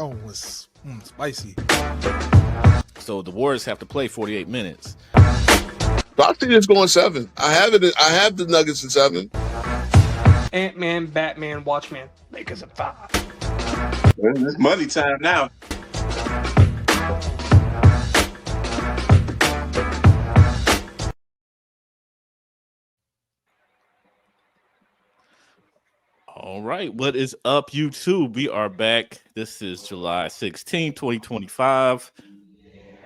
That one was spicy. So the Warriors have to play 48 minutes. But I think it's going 7. I have it. I have the Nuggets in 7. Ant-Man, Batman, Watchman, Lakers at 5. It's money time now. All right. What is up, YouTube? We are back. This is July 16, 2025.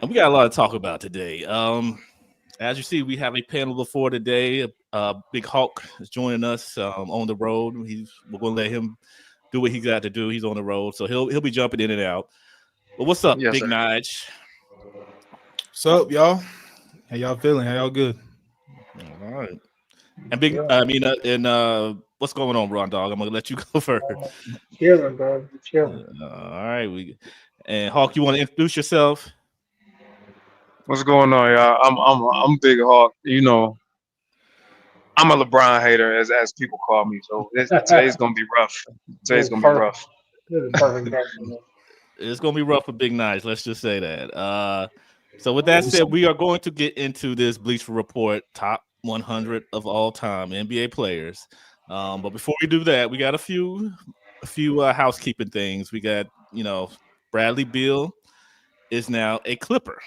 And we got a lot to talk about today. As you see, we have a panel before today. Big Hawk is joining us on the road. We're going to let him do what he got to do. He's on the road, so he'll be jumping in and out. But what's up, Yes, Big sir. Nige? What's up, y'all? How y'all feeling? How y'all good? All right. And what's going on, Ron Dog? I'm gonna let you go first. Chilling, bro. Chilling. All right, and Hawk, you want to introduce yourself? What's going on, y'all? I'm Big Hawk. You know, I'm a LeBron hater, as people call me. So today's gonna be rough. Today's gonna be rough. This is perfect day for me. It's gonna be rough for Big Nige. Let's just say that. So with that said, we are going to get into this Bleacher Report top 100 of all time NBA players. But before we do that, we got a few housekeeping things. We got, Bradley Beal is now a Clipper.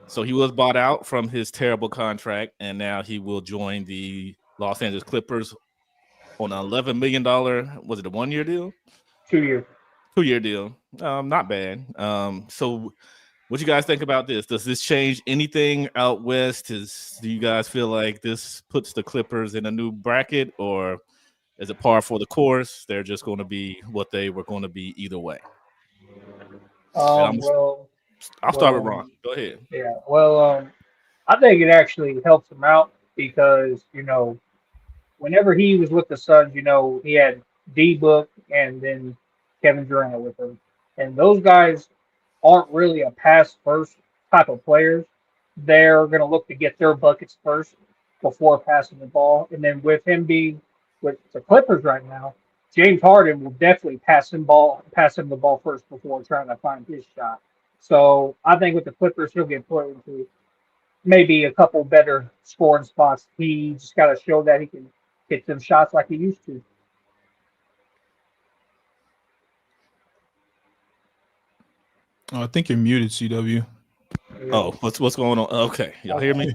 So he was bought out from his terrible contract, and now he will join the Los Angeles Clippers on an $11 million. Was it a 1-year deal? 2 years. 2-year deal. Not bad. So what you guys think about this? Does this change anything out west? Do you guys feel like this puts the Clippers in a new bracket, or is it par for the course? They're just going to be what they were going to be either way. I'll start with Ron. Go ahead. Yeah. Well, I think it actually helps him out because whenever he was with the Suns, he had D Book and then Kevin Durant with him, and those guys aren't really a pass first type of players. They're going to look to get their buckets first before passing the ball. And then with him being with the Clippers right now, James Harden will definitely pass him the ball first before trying to find his shot. So I think with the Clippers, he'll get put into maybe a couple better scoring spots. He just got to show that he can hit them shots like he used to. I think you're muted, CW. Oh, what's going on? Okay, y'all hear me?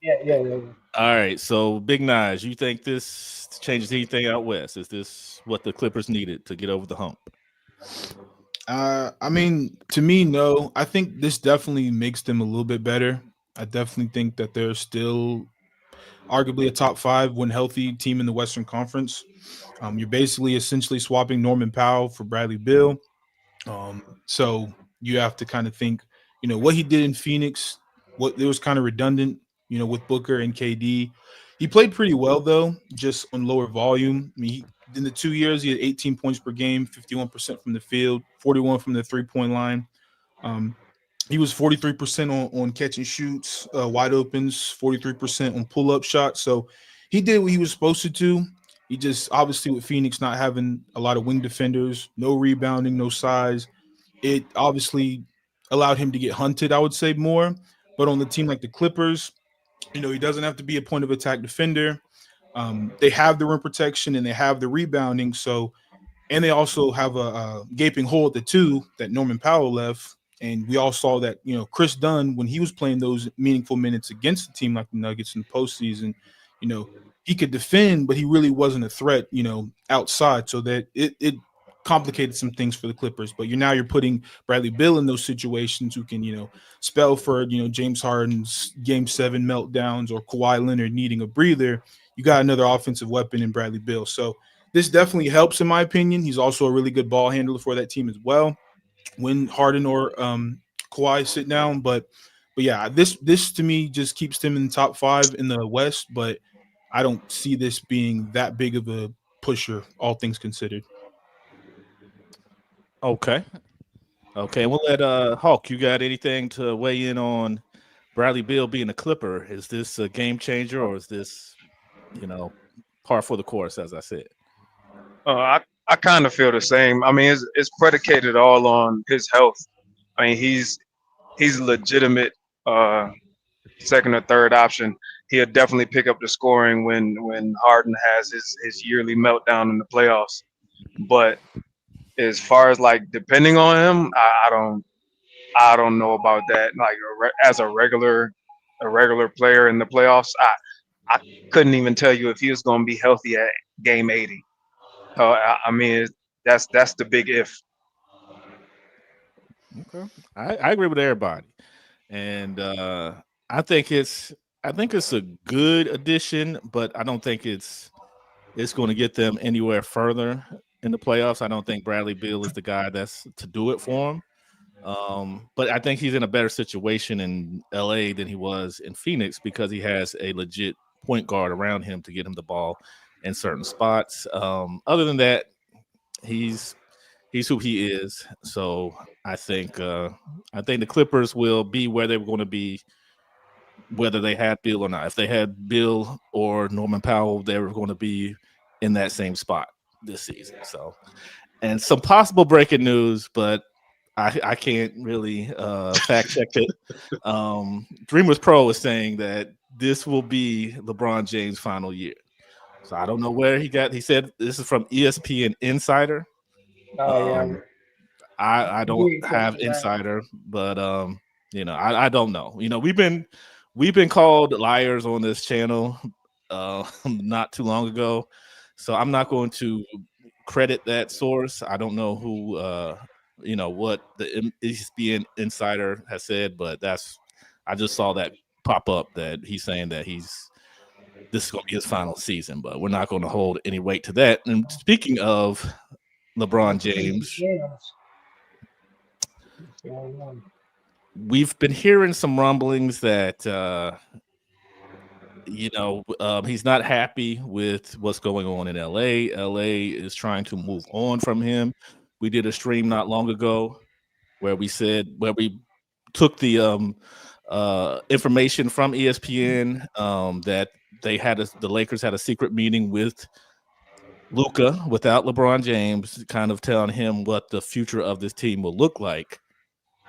Yeah. All right, so Big Nige, you think this changes anything out west? Is this what the Clippers needed to get over the hump? I mean, to me, no. I think this definitely makes them a little bit better. I definitely think that they're still arguably a top 5 when healthy team in the Western Conference. You're basically essentially swapping Norman Powell for Bradley Beal. So you have to kind of think, what he did in Phoenix, what it was kind of redundant, with Booker and KD. He played pretty well, though, just on lower volume. I mean, in the 2 years, he had 18 points per game, 51% from the field, 41 from the three-point line. He was 43% on catch and shoots, wide opens, 43% on pull-up shots. So he did what he was supposed to do. He just, obviously, with Phoenix not having a lot of wing defenders, no rebounding, no size, it obviously allowed him to get hunted, I would say, more. But on the team like the Clippers, he doesn't have to be a point of attack defender. They have the rim protection and they have the rebounding. So, and they also have a gaping hole at the 2 that Norman Powell left. And we all saw that, Chris Dunn, when he was playing those meaningful minutes against a team like the Nuggets in the postseason, he could defend, but he really wasn't a threat, outside. So that it complicated some things for the Clippers. But you're putting Bradley Beal in those situations who can, spell for, James Harden's Game 7 meltdowns or Kawhi Leonard needing a breather. You got another offensive weapon in Bradley Beal. So this definitely helps, in my opinion. He's also a really good ball handler for that team as well when Harden or Kawhi sit down. But yeah, this to me just keeps them in the top 5 in the West. But I don't see this being that big of a pusher, all things considered. Okay, we'll let Hawk. You got anything to weigh in on Bradley Beal being a Clipper? Is this a game changer, or is this, par for the course, as I said? I I kind of feel the same. I mean, it's predicated all on his health. I mean, he's a legitimate uh, second or third option. He'll definitely pick up the scoring when Harden has his yearly meltdown in the playoffs. But as far as like depending on him, I don't know about that. Like as a regular player in the playoffs, I couldn't even tell you if he was going to be healthy at game 80. I mean, that's the big if. Okay, I agree with everybody, and I think it's I think it's a good addition, but I don't think it's going to get them anywhere further in the playoffs. I don't think Bradley Beal is the guy that's to do it for him. But I think he's in a better situation in LA than he was in Phoenix because he has a legit point guard around him to get him the ball in certain spots. Other than that, he's he's who he is. So I think the Clippers will be where they're going to be, whether they had Bill or not. If they had Bill or Norman Powell, they were going to be in that same spot this season. So, and some possible breaking news, but I can't really fact check it. Dreamers Pro is saying that this will be LeBron James' final year. So I don't know where he got. He said this is from ESPN Insider. Oh yeah, Um, I don't we have expected that. insider, but I don't know. We've been called liars on this channel not too long ago, so I'm not going to credit that source. I don't know who what the ESPN insider has said, but that's I just saw that pop up that he's saying that this is going to be his final season, but we're not going to hold any weight to that. And speaking of LeBron James, Yes. Yeah. we've been hearing some rumblings that he's not happy with what's going on in LA. LA is trying to move on from him. We did a stream not long ago where we took the information from ESPN that the Lakers had a secret meeting with Luca without LeBron James, kind of telling him what the future of this team will look like.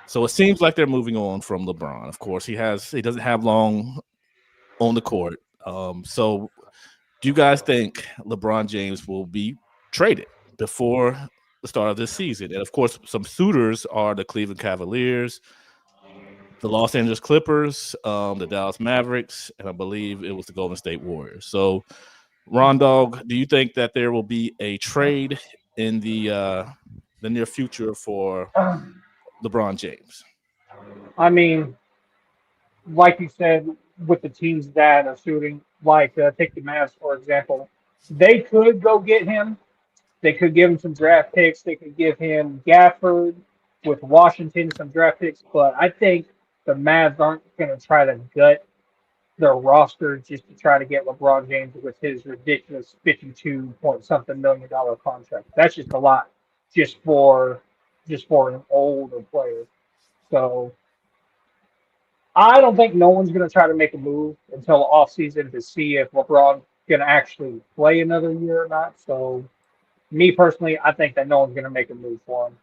So it seems like they're moving on from LeBron. Of course, he doesn't have long on the court. So do you guys think LeBron James will be traded before the start of this season? And of course, some suitors are the Cleveland Cavaliers, the Los Angeles Clippers, the Dallas Mavericks, and I believe it was the Golden State Warriors. So, Ron Dog, do you think that there will be a trade in the near future for LeBron James? I mean, like you said, with the teams that are shooting, like take the Mavs for example, they could go get him. They could give him some draft picks. They could give him Gafford with Washington some draft picks. But I think the Mavs aren't going to try to gut their roster just to try to get LeBron James with his ridiculous 52 point something $1 million contract. That's just a lot, just for an older player. So I don't think no one's going to try to make a move until off season to see if LeBron's going to actually play another year or not. So me personally, I think that no one's going to make a move for him.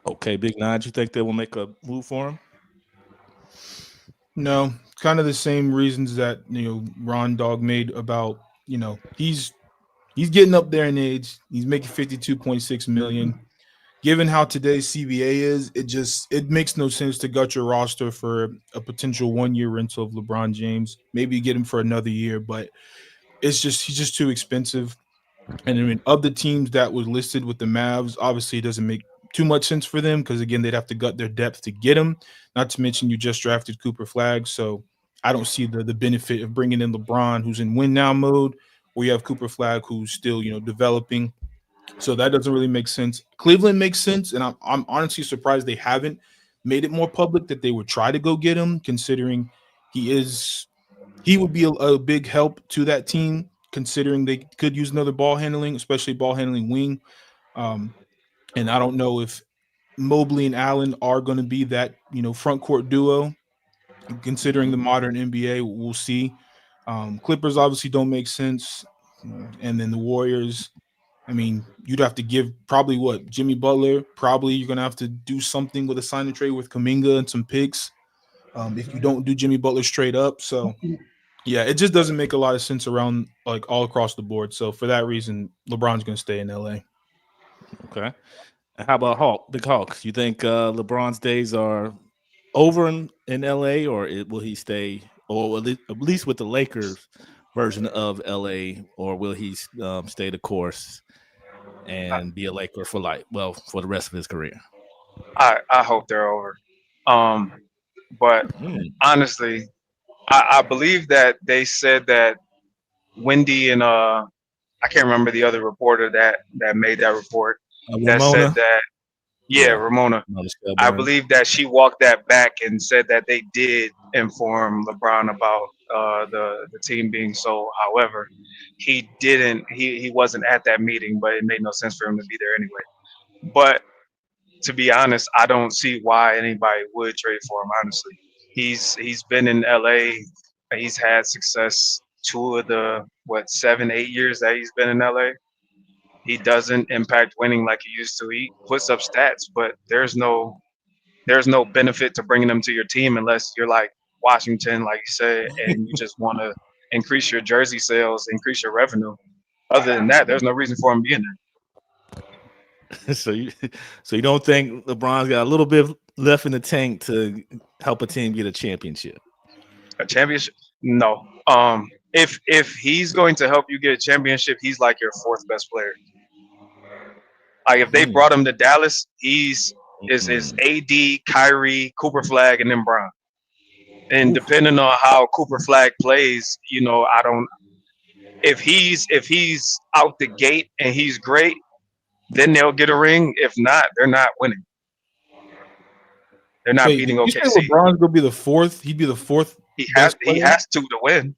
Okay, Big Nine, you think they will make a move for him? No, kind of the same reasons that Ron Dog made about he's getting up there in age. He's making 52.6 million. Given how today's CBA is, it makes no sense to gut your roster for a potential 1 year rental of LeBron James. Maybe you get him for another year, but he's just too expensive. And I mean, of the teams that was listed with the Mavs, obviously it doesn't make too much sense for them because again, they'd have to gut their depth to get him. Not to mention you just drafted Cooper Flag, so I don't see the benefit of bringing in LeBron, who's in win now mode, or you have Cooper Flag, who's still developing. So that doesn't really make sense. Cleveland makes sense, and I'm honestly surprised they haven't made it more public that they would try to go get him, considering he would be a big help to that team, considering they could use another ball handling, especially ball handling wing. Um, and I don't know if Mobley and Allen are going to be that front court duo. Considering the modern NBA, we'll see. Clippers obviously don't make sense. And then the Warriors, I mean, you'd have to give probably what Jimmy Butler. Probably you're gonna have to do something with a sign and trade with Kuminga and some picks. If you don't do Jimmy Butler straight up, so yeah, it just doesn't make a lot of sense around like all across the board. So for that reason, LeBron's gonna stay in LA. Okay. And how about Big Hawks? You think LeBron's days are over in LA, or will he stay, or at least with the Lakers version of LA, or will he stay the course and be a Laker for for the rest of his career? I hope they're over. But honestly, I believe that they said that Wendy and I can't remember the other reporter that made that report that said Ramona. that Ramona. I believe that she walked that back and said that they did inform LeBron about the team being sold. However, he didn't. He wasn't at that meeting, but it made no sense for him to be there anyway. But to be honest, I don't see why anybody would trade for him. Honestly, he's been in LA. He's had success 7-8 years that he's been in LA. He doesn't impact winning like he used to. He puts up stats, but there's no benefit to bringing them to your team unless you're like Washington, like you said, and you just want to increase your jersey sales, increase your revenue. Other than that, there's no reason for him being there. So you don't think LeBron's got a little bit left in the tank to help a team get a championship? A championship? No. If he's going to help you get a championship, he's like your fourth best player. Like if they brought him to Dallas, is AD, Kyrie, Cooper Flag, and then Bron. And depending on how Cooper Flag plays, I don't. If he's out the gate and he's great, then they'll get a ring. If not, they're not winning. They're not beating OKC. You say LeBron's gonna be the fourth? He'd be the fourth. He has to win.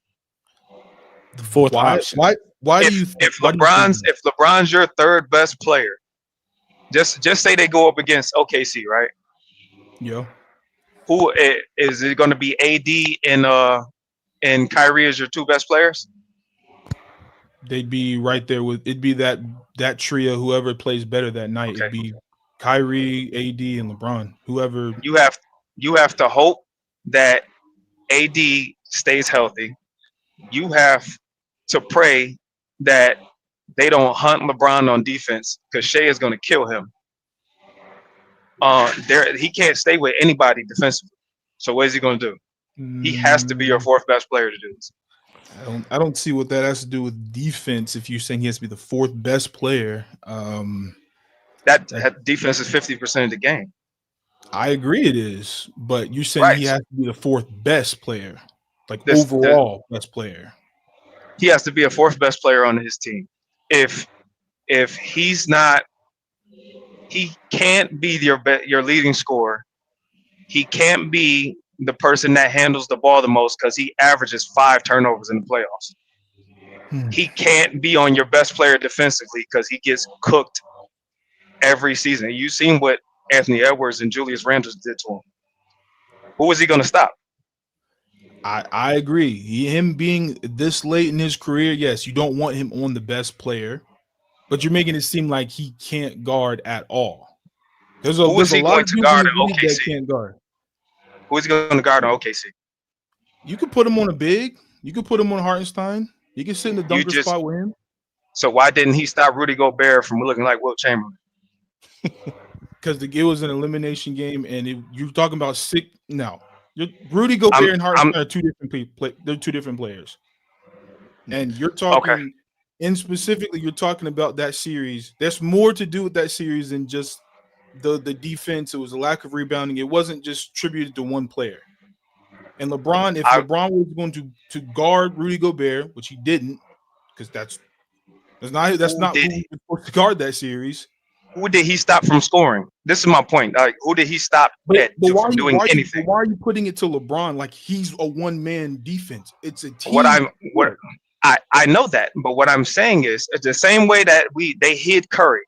The fourth option. Why if, do you? If LeBron's your third best player, just say they go up against OKC, right? Yeah. Who is it going to be? AD and Kyrie as your two best players? They'd be right there with. It'd be that trio. Whoever plays better that night. Okay. It'd be Kyrie, AD, and LeBron. Whoever. You have to hope that AD stays healthy. You have to pray that they don't hunt LeBron on defense because Shea is going to kill him. He can't stay with anybody defensively. So what is he going to do? He has to be your fourth best player to do this. I don't see what that has to do with defense. If you're saying he has to be the fourth best player, that defense is 50% of the game. I agree it is, but you're saying he has to be the fourth best player, overall best player. He has to be a fourth best player on his team. If he's not, he can't be your leading scorer. He can't be the person that handles the ball the most because he averages 5 turnovers in the playoffs. He can't be on your best player defensively because he gets cooked every season. You've seen what Anthony Edwards and Julius Randle did to him. Who is he going to stop? I agree. Him being this late in his career, yes, you don't want him on the best player, but you're making it seem like he can't guard at all. There's a lot of people guard in the league OKC? that can't guard. Who is he going to guard on OKC? You could put him on a big. You could put him on Hartenstein. You can sit in the dunker spot with him. So why didn't he stop Rudy Gobert from looking like Wilt Chamberlain? Because it was an elimination game, and you're talking about sick. No, Rudy Gobert and Hartenstein are two different people. They're two different players, and you're talking. And specifically, you're talking about that series. There's more to do with that series than just the defense. It was a lack of rebounding. It wasn't just attributed to one player. And LeBron, if LeBron was going to guard Rudy Gobert, which he didn't, because that's not who was supposed to guard that series. Who did he stop from scoring? This is my point. Like, who did he stop from doing anything? Why are you putting it to LeBron like he's a one-man defense? It's a team. I know that, but what I'm saying is it's the same way that they hid Curry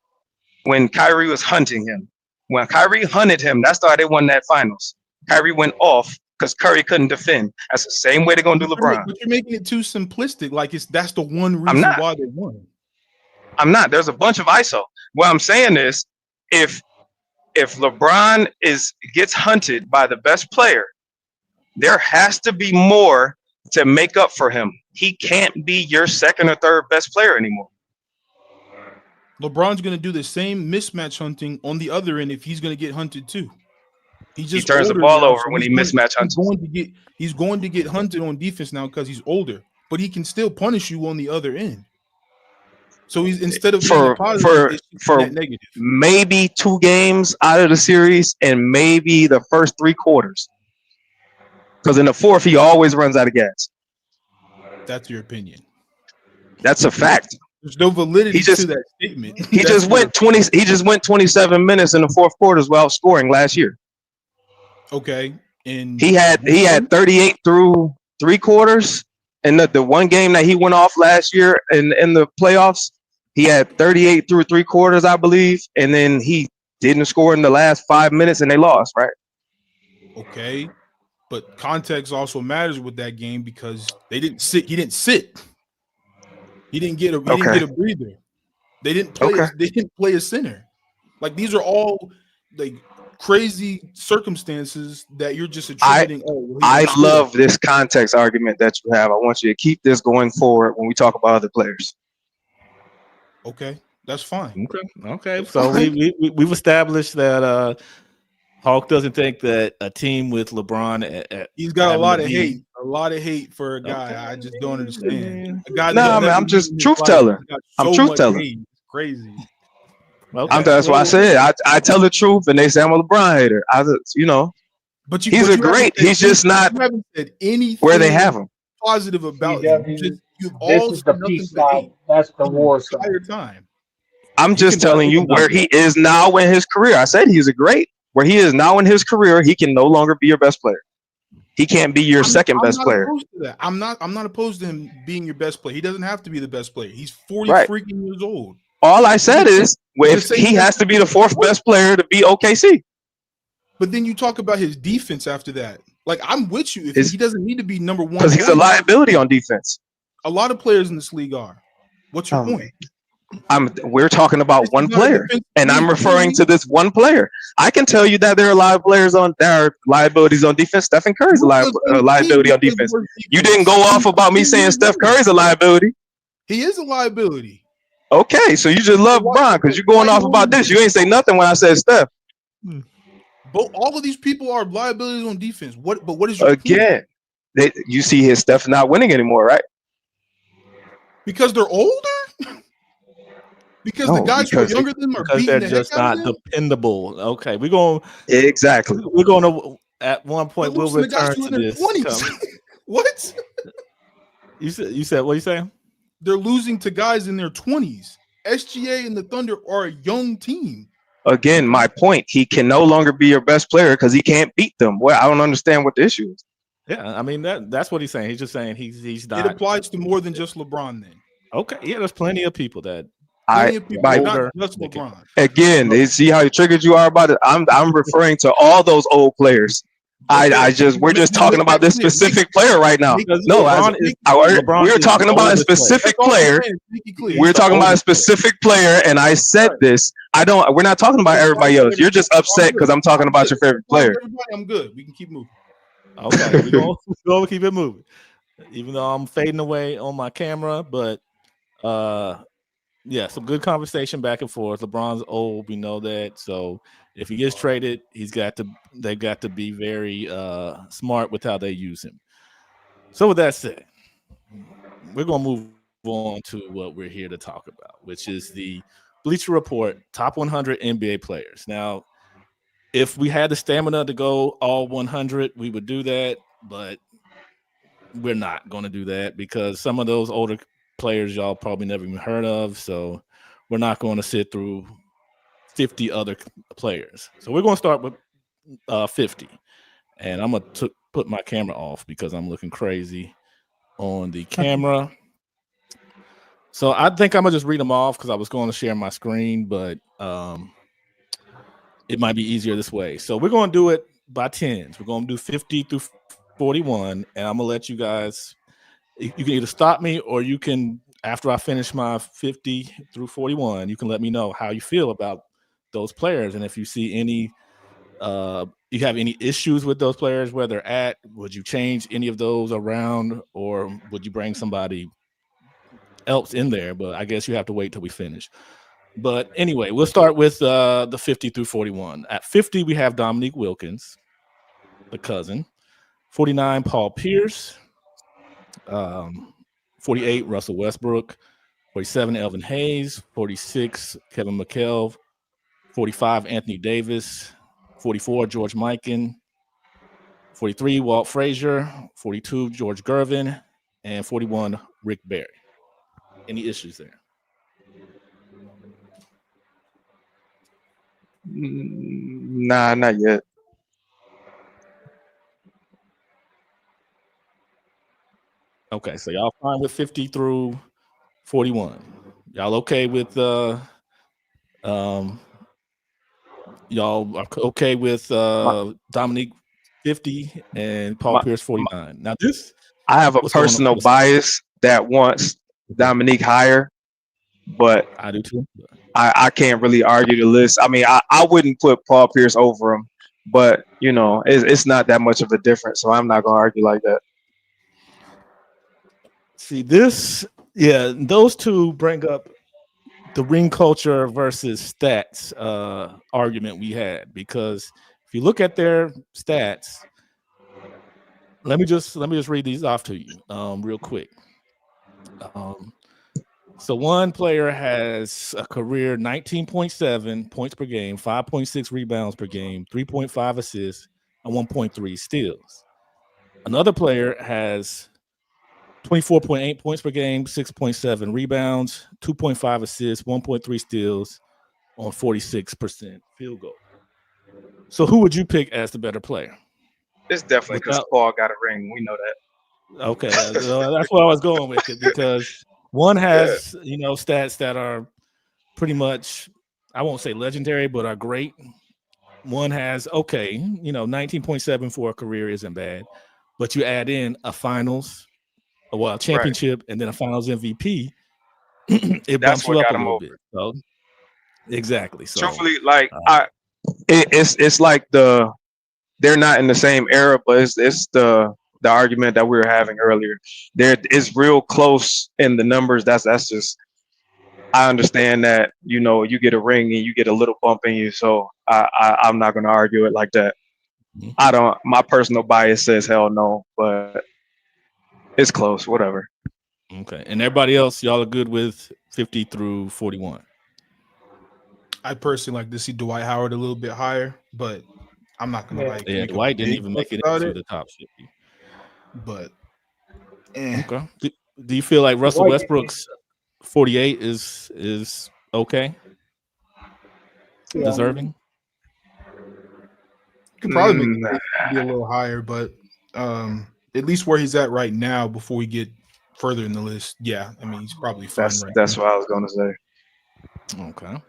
when Kyrie was hunting him. When Kyrie hunted him, that's why they won that finals. Kyrie went off because Curry couldn't defend. That's the same way they're gonna do LeBron. But you're making it too simplistic. Like that's the one I'm reason not. why they won. I'm not. There's a bunch of ISO. What I'm saying is, if LeBron gets hunted by the best player, there has to be more to make up for him. He can't be your second or third best player anymore. LeBron's going to do the same mismatch hunting on the other end if he's going to get hunted too. He's just He turns the older ball now, over so when he mismatch hunts. he's going to get hunted on defense now because he's older, but he can still punish you on the other end. So he's instead of being a positive, for net negative. Maybe 2 games out of the series and maybe the first 3 quarters. Because in the fourth, he always runs out of gas. That's your opinion. That's a fact. There's no validity to that statement. He just went 27 minutes in the fourth quarters without scoring last year. Okay. And he had 38 through 3 quarters. And the one game that he went off last year in the playoffs, he had 38 through 3 quarters, I believe. And then he didn't score in the last 5 minutes and they lost, right? Okay. But context also matters with that game because they didn't sit. He didn't sit. He didn't get a breather. They didn't play a center. Like these are all like crazy circumstances that you're just attributing. I love this context argument that you have. I want you to keep this going forward when we talk about other players. Okay, that's fine. Okay. So we've established that Hawk doesn't think that a team with LeBron he's got a lot of hate for a guy. Okay. I just don't understand. A guy I'm just truth teller. I'm truth teller. Crazy. Okay. That's why I said I tell the truth, and they say I'm a LeBron hater. He's great. He's just not. You haven't said anything where they have him positive about him. This is the peace sign. That's the war sign. Entire time. I'm just telling you where he is now in his career. I said he's a great. Where he is now in his career, he can no longer be your best player. He can't be your second best player. I'm not opposed to him being your best player. He doesn't have to be the best player. He's 40 freaking years old. All I said is if he has to be the 4th best player to be OKC. But then you talk about his defense after that. Like I'm with you. If he doesn't need to be number 1 because he's a liability on defense. A lot of players in this league are. What's your point? We're talking about one player, and I'm referring to this one player. I can tell you that there are liabilities on defense. Stephen Curry's a liability on defense. You didn't go off about me saying Steph Curry's a liability. He is a liability. Okay, so you just love LeBron because you're going off about this. You ain't say nothing when I said Steph. But all of these people are liabilities on defense. But what is your point? You see his Steph not winning anymore, right? Because they're older? Because the guys who are younger than them are beating they're the just heck out not of them? dependable. Okay, we're going exactly. We're going to at one point we'll return to this. What? You said what are you saying? They're losing to guys in their 20s. SGA and the Thunder are a young team. Again, my point: he can no longer be your best player because he can't beat them. Well, I don't understand what the issue is. Yeah, I mean that's what he's saying. He's just saying he's not. It applies to more than just LeBron. Then okay, yeah, there's plenty of people that. Not just LeBron. Again, they see how triggered you are about it. I'm referring to all those old players. We're just talking about this specific player right now. No, we're talking about a specific player. We're talking about a specific player, and I said this. We're not talking about everybody else. You're just upset because I'm talking about your favorite player. I'm good. We can keep moving. Okay, we're going to keep it moving. Even though I'm fading away on my camera, but yeah, some good conversation back and forth. LeBron's old, we know that. So if he gets traded, they've got to be very smart with how they use him. So with that said, we're gonna move on to what we're here to talk about, which is the Bleacher Report top 100 NBA players. Now, if we had the stamina to go all 100, we would do that, but we're not going to do that because some of those older players y'all probably never even heard of, so we're not going to sit through 50 other players. So we're going to start with 50, and I'm going to put my camera off because I'm looking crazy on the camera. So I think I'm going to just read them off because I was going to share my screen, but it might be easier this way. So we're going to do it by tens. We're going to do 50 through 41, and I'm gonna let you guys. You can either stop me or you can, after I finish my 50 through 41, you can let me know how you feel about those players, and if you see any, you have any issues with those players, where they're at. Would you change any of those around, or would you bring somebody else in there? But I guess you have to wait till we finish. But anyway, we'll start with the 50 through 41. At 50, we have Dominique Wilkins, the cousin. 49, Paul Pierce. 48, Russell Westbrook. 47, Elvin Hayes. 46, Kevin McHale. 45, Anthony Davis. 44, George Mikan. 43, Walt Frazier. 42, George Gervin. And 41, Rick Barry. Any issues there? Nah, not yet. Okay, so y'all fine with 50 through 41. Y'all okay with y'all are okay with My, Dominique 50 and Paul my, Pierce 49. Now this, I have a what's going on? personal bias that wants Dominique higher, but I do too. I can't really argue the list. I mean, I wouldn't put Paul Pierce over him, but it's not that much of a difference, so I'm not gonna argue like that. See this, yeah, those two bring up the ring culture versus stats argument we had, because if you look at their stats, let me just read these off to you real quick. So one player has a career 19.7 points per game, 5.6 rebounds per game, 3.5 assists, and 1.3 steals. Another player has 24.8 points per game, 6.7 rebounds, 2.5 assists, 1.3 steals on 46% field goal. So who would you pick as the better player? It's definitely because Paul got a ring. We know that. Okay, that's what I was going with it, because one has stats that are pretty much, I won't say legendary, but are great. One has 19.7 for a career isn't bad, but you add in a finals, a championship, and then a finals MVP, it That's bumps you what up a got him little over. bit. So exactly. So Truthfully, like it's like they're not in the same era, but it's the argument that we were having earlier. There is real close in the numbers. That's just, I understand that you get a ring and you get a little bump in you, so I'm not going to argue it like that. I don't. My personal bias says hell no, but it's close. Whatever. Okay, and everybody else, y'all are good with 50 through 41. I personally like to see Dwight Howard a little bit higher, but I'm not gonna Yeah. Yeah, make Dwight a didn't big even fuss make it about into it. the top 50. But Okay. Do you feel like Russell Dwight- Westbrook's 48 is okay? Yeah. Deserving? could probably make it be a little higher, but at least where he's at right now, before we get further in the list, yeah, I mean he's probably fine right That's now. what I was going to say. Okay.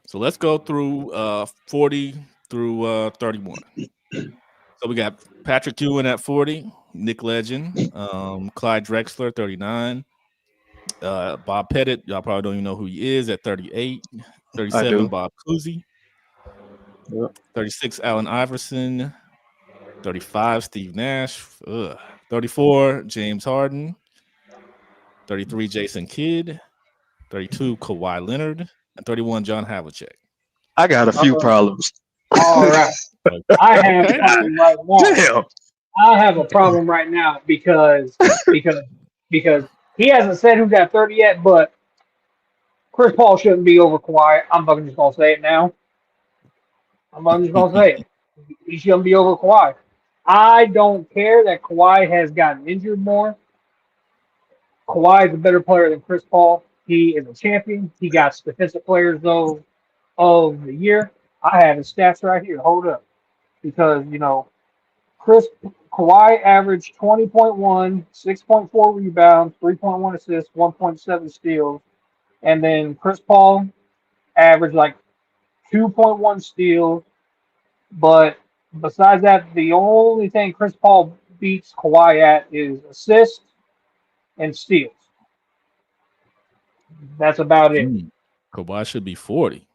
So let's go through 40 through 31. So we got Patrick Ewing at 40, Nick Legend, Clyde Drexler 39, Bob Pettit, y'all probably don't even know who he is, at 38, I 37, do. Bob Cousy, Yep. 36, Allen Iverson, 35, Steve Nash, 34, James Harden, 33, Jason Kidd, 32, Kawhi Leonard, and 31, John Havlicek. I got a few problems. All right. I have a Okay. problem right now. Damn. I have a problem right now because he hasn't said who got 30 yet, but Chris Paul shouldn't be over Kawhi. I'm fucking just gonna say it now. I'm fucking just gonna say it. He shouldn't be over Kawhi. I don't care that Kawhi has gotten injured more. Kawhi is a better player than Chris Paul. He is a champion. He got defensive players of the year. I have his stats right here. Hold up, because Kawhi averaged 20.1, 6.4 rebounds, 3.1 assists, 1.7 steals, and then Chris Paul averaged like 2.1 steals. But besides that, the only thing Chris Paul beats Kawhi at is assists and steals. That's about it. Kawhi should be 40.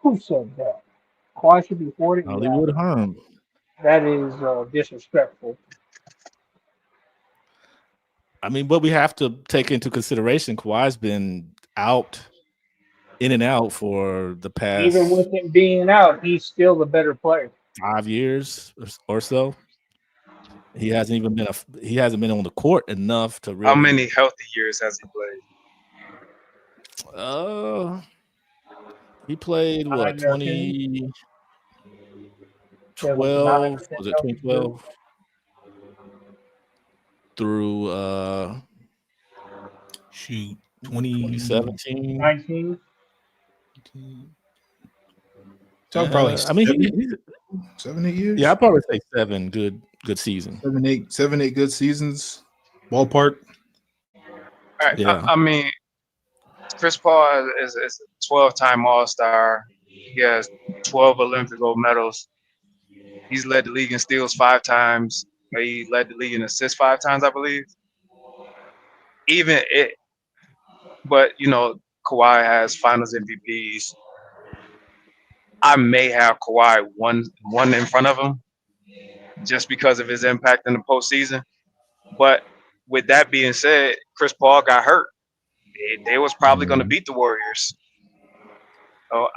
Who said that? Kawhi should be 40. Yeah, Hollywood Herm. that is disrespectful. I mean, but we have to take into consideration Kawhi's been out, in and out for the Even past with him being out, he's still the better player. 5 years or so. He hasn't been on the court enough to really. How many healthy years has he played? He played what, 2012? Was it 2012 through 2017? 19. So probably I mean, 7, 8 years. Yeah, I'd probably say 7 good seasons. 7, 8 good seasons. Ballpark. All right. Yeah. I mean, Chris Paul is a 12-time All-Star. He has 12 Olympic gold medals. He's led the league in steals 5 times. He led the league in assists 5 times, I believe. But Kawhi has Finals MVPs. I may have Kawhi one in front of him just because of his impact in the postseason. But with that being said, Chris Paul got hurt. They was probably going to beat the Warriors. So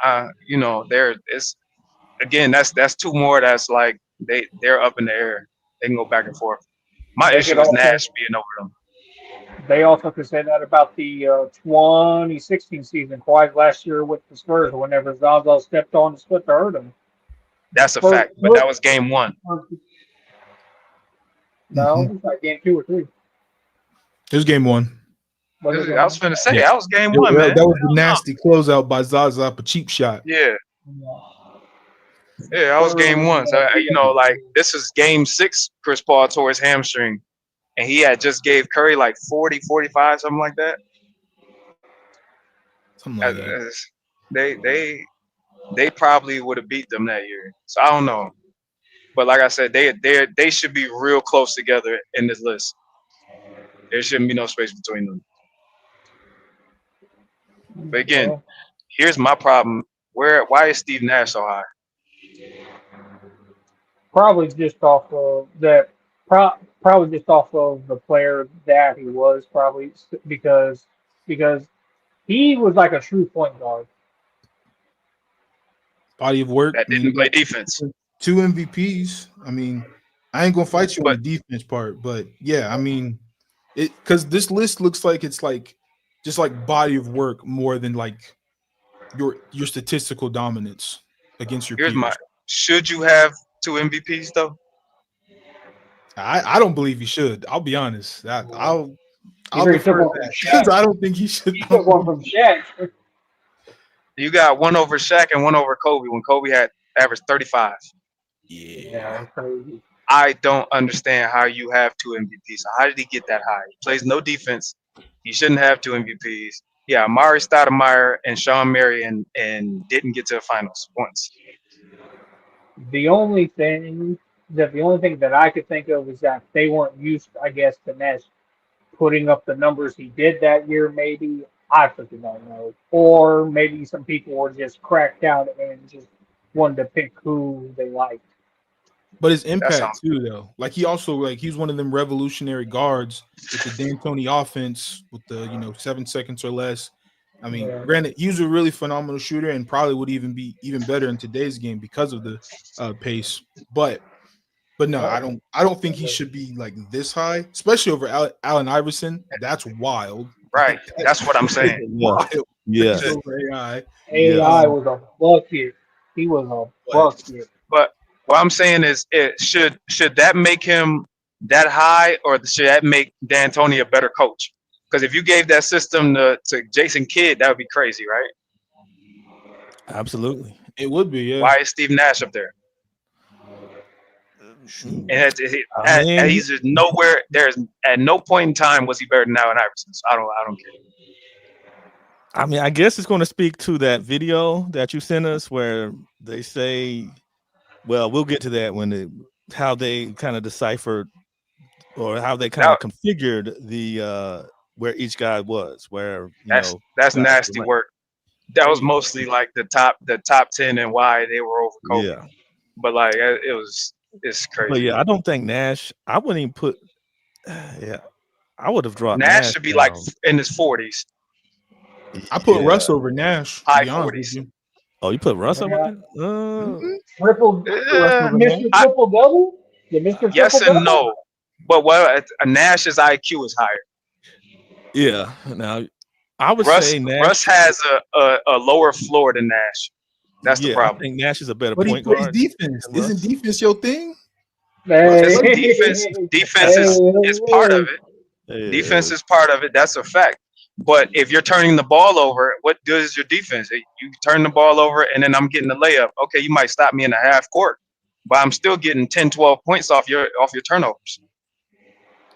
that's 2 more that's like they're up in the air. They can go back and forth. My issue is Nash being over them. They also could say that about the 2016 season, Kawhi's last year with the Spurs, whenever Zaza stepped on his foot to hurt him. That's a fact, but that was game 1. No, it was like game 2 or 3. It was game 1. I was going to say, that was game 1, man. That was the nasty closeout by Zaza, a cheap shot. Yeah, that was game 1. So, this is game 6, Chris Paul tore his hamstring. And he had just gave Curry like 40, 45, something like that. Something like that. They probably would have beat them that year. So I don't know. But like I said, they should be real close together in this list. There shouldn't be no space between them. But again, here's my problem. Why is Steve Nash so high? Probably just off of that. Probably just off of the player that he was. Probably because he was like a true point guard. Body of work. That didn't play defense. 2 MVPs. I mean, I ain't gonna fight you on the defense part, but yeah, I mean, because this list looks like it's like just like body of work more than like your statistical dominance against your peers. Should you have 2 MVPs though? I don't believe he should. I'll be honest. I'll defer that because I don't think he should. He took one from Shaq. You got 1 over Shaq and 1 over Kobe when Kobe had averaged 35. Yeah, crazy. I don't understand how you have 2 MVPs. How did he get that high? He plays no defense. He shouldn't have 2 MVPs. Yeah, Amari Stoudemire and Sean Marion and didn't get to the finals once. The only thing that I could think of is that they weren't used, I guess, to Nash putting up the numbers he did that year. Maybe I freaking don't know, or maybe some people were just cracked out and just wanted to pick who they liked. But his impact too, though. Like he's one of them revolutionary guards with the D'Antoni offense with the 7 seconds or less. I mean, granted, he's a really phenomenal shooter and probably would even be even better in today's game because of the pace. But no, I don't think he should be like this high, especially over Allen Iverson. That's wild. Right. That's what I'm saying. Wild. Yeah. AI was a bucket. He was a bucket. But what I'm saying is, should that make him that high, or should that make D'Antoni a better coach? Because if you gave that system to Jason Kidd, that would be crazy, right? Absolutely. It would be, yeah. Why is Steve Nash up there? And he's just nowhere. There's at no point in time was he better than Allen Iverson. So I don't care. I mean, I guess it's going to speak to that video that you sent us where they say, well, we'll get to that when how they kind of deciphered or how they kind of That, configured the where each guy was, where that's guys were nasty like, work. That was mostly like the top 10 and why they were over Kobe. yeah. But like it's But crazy. yeah, I don't think Nash. I wouldn't even put. Yeah, I would have dropped Nash Nash should be like down. in his 40s, I put Yeah. Russ over Nash. To high be honest with 40s. you, Oh, you put Russ over Yeah. there? Triple, Russ over Nash. Mr. Triple Double, the Mr. Yes Triple and Double. no. But what Nash's IQ is higher. Yeah. Now, I would Russ say Nash. Russ has a lower floor than Nash. That's the Yeah, I problem. think Nash is a better But he point plays guard defense. than Isn't Russ. defense your thing? Hey, Listen, hey, defense is part of it. Yeah. Defense is part of it. That's a fact. But if you're turning the ball over, what good is your defense? You turn the ball over and then I'm getting a layup. Okay, you might stop me in a half court, but I'm still getting 10, 12 points off your turnovers.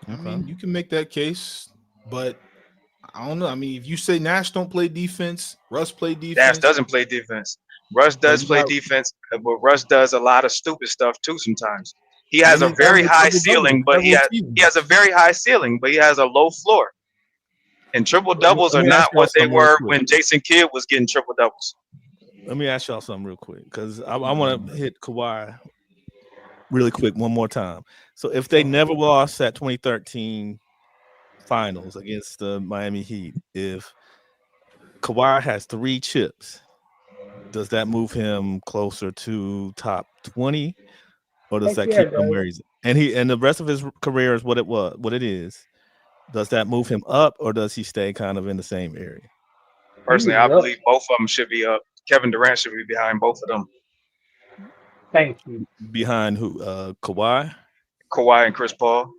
I Okay. mean, you can make that case, but I don't know. I mean, if you say Nash don't play defense, Russ play Nash defense, doesn't play defense. Russ but does you play got defense, but Russ does a lot of stupid stuff too sometimes. He and has a he's very averaging high triple double ceiling, but several he seasons. has a very high ceiling, but he has a low floor. And triple doubles Let are me ask not y'all what they something real were quick. when Jason Kidd was getting triple doubles. Let me ask y'all something real quick because I want to hit Kawhi really quick one more time. So if they never lost that 2013 finals against the Miami Heat, if Kawhi has 3 chips, does that move him closer to top 20, or does heck that yeah, keep him guys. where he's and the rest of his career is what it is? Does that move him up, or does he stay kind of in the same area? Personally, He's I up. believe both of them should be up. Kevin Durant should be behind both of them. Thank you. Behind who? Kawhi. Kawhi and Chris Paul.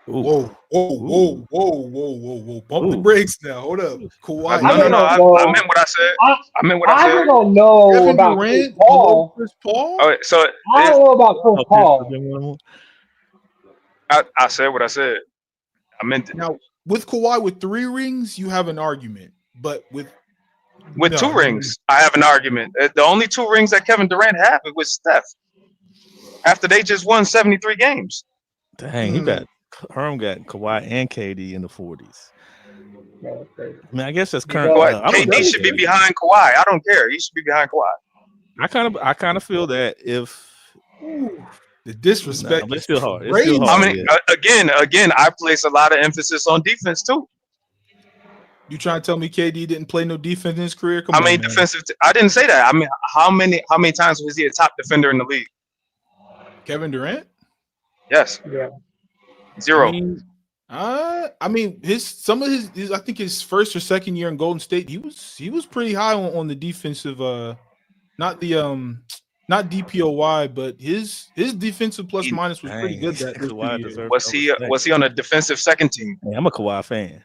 Ooh. Whoa, whoa, Ooh. whoa, whoa, whoa, whoa, whoa! Bump the Ooh. brakes now. Hold up, Kawhi. No, I don't I know. meant what I said. I meant what I I said. don't know Kevin about Chris Durant below Paul. Chris Paul. All right, so I don't know about Chris Oh, Pierce Paul. has been one of them? I said what I said. I meant it. Now with Kawhi with 3 rings, you have an argument, but with With no, 2 rings, I have an argument. The only 2 rings that Kevin Durant had was Steph. After they just won 73 games. Dang, Herm got Kawhi and KD in the 40s. I mean, I guess that's current. But I don't know. KD should be behind Kawhi. I don't care. He should be behind Kawhi. I kind of feel that if the disrespect but is it's still hard. It's crazy. still I hard. mean, Yeah. again, I place a lot of emphasis on defense too. You trying to tell me KD didn't play no defense in his career? Come I on, mean, man. defensive. I didn't say that. I mean, how many times was he a top defender in the league? Kevin Durant? Yes. Yeah. 0. I mean, some of his I think his first or second year in Golden State, he was pretty high on the defensive not DPOY, but his defensive plus minus was pretty good that those 2 Kawhi years. deserves Was he on a defensive second team? Hey, I'm a Kawhi fan.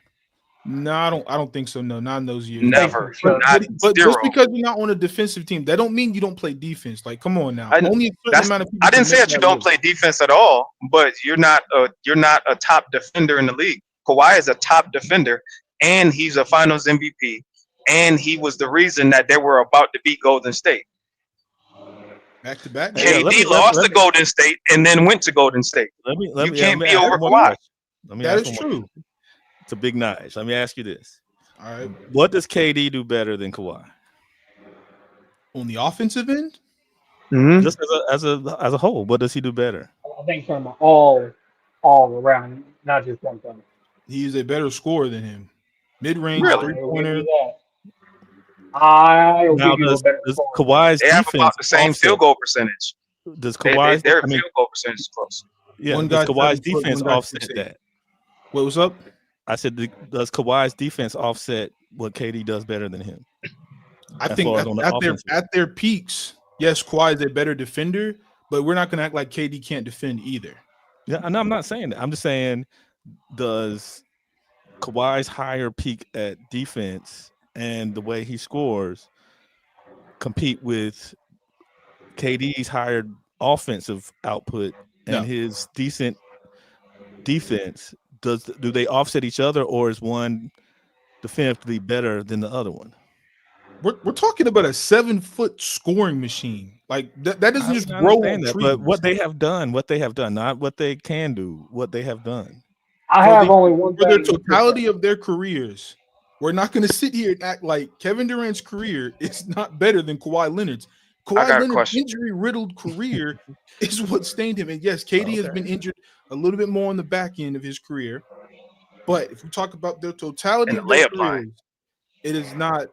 No, I don't think so. No, not in those years. Never. Chuck. But 0. just because you're not on a defensive team, that don't mean you don't play defense. Like, come on now. I- Only a certain amount of people. I didn't can say make that you that don't list. play defense at all, but you're not a top defender in the league. Kawhi is a top defender, and he's a Finals MVP, and he was the reason that they were about to beat Golden State. Back to back. Hey, KD lost to Golden State and then went to Golden State. You can't be over Kawhi. That is true. It's a big notch. Let me ask you this. All right. What does KD do better than Kawhi? On the offensive end, Just as a whole, what does he do better? I think from all around, not just one thing. he is a better scorer than him. Mid-range, Really? three-pointer. I'll Now, give you a does better score. Kawhi's They have defense about the same offset- field goal percentage. Does Their Kawhi's field goal percentage is close. yeah? One Does guy's Kawhi's 7 foot, defense one guy's offset 6'8". that? What was up? I said, does Kawhi's defense offset what KD does better than him? I As think far as on the at offensive. their peaks, yes, Kawhi is a better defender, but we're not going to act like KD can't defend either. Yeah, and I'm not saying that. I'm just saying, does Kawhi's higher peak at defense and the way he scores compete with KD's higher offensive output and No. his decent defense? Do they offset each other, or is one definitively better than the other one? we're talking about a 7-foot scoring machine. Like that doesn't just I grow on understand that, trees. but what they have done, not what they can do, what they have done. I have only one For the thing. totality of their careers, we're not going to sit here and act like Kevin Durant's career is not better than Kawhi Leonard's. I Kawhi got a Leonard's question. injury-riddled career is what stained him. And yes, KD has been injured a little bit more on the back end of his career. But if we talk about the totality And of the their layup line. careers, it is not.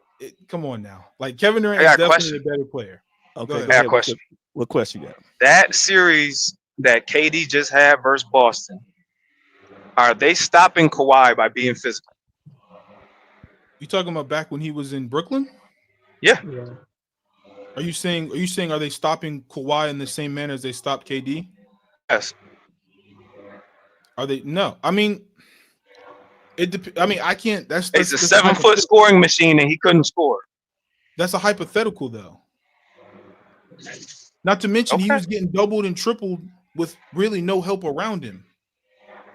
Come on now. Like Kevin Durant I is got a definitely question. a better player. Okay, Go ahead. I got a question. What question you got? That series that KD just had versus Boston, are they stopping Kawhi by being physical? You talking about back when he was in Brooklyn? Yeah. Yeah. Are you saying are they stopping Kawhi in the same manner as they stopped KD? Yes. Are they? No. I mean, I can't. That's It's a that's 7-foot scoring machine and he couldn't score. That's a hypothetical, though. Not to mention he Okay. was getting doubled and tripled with really no help around him.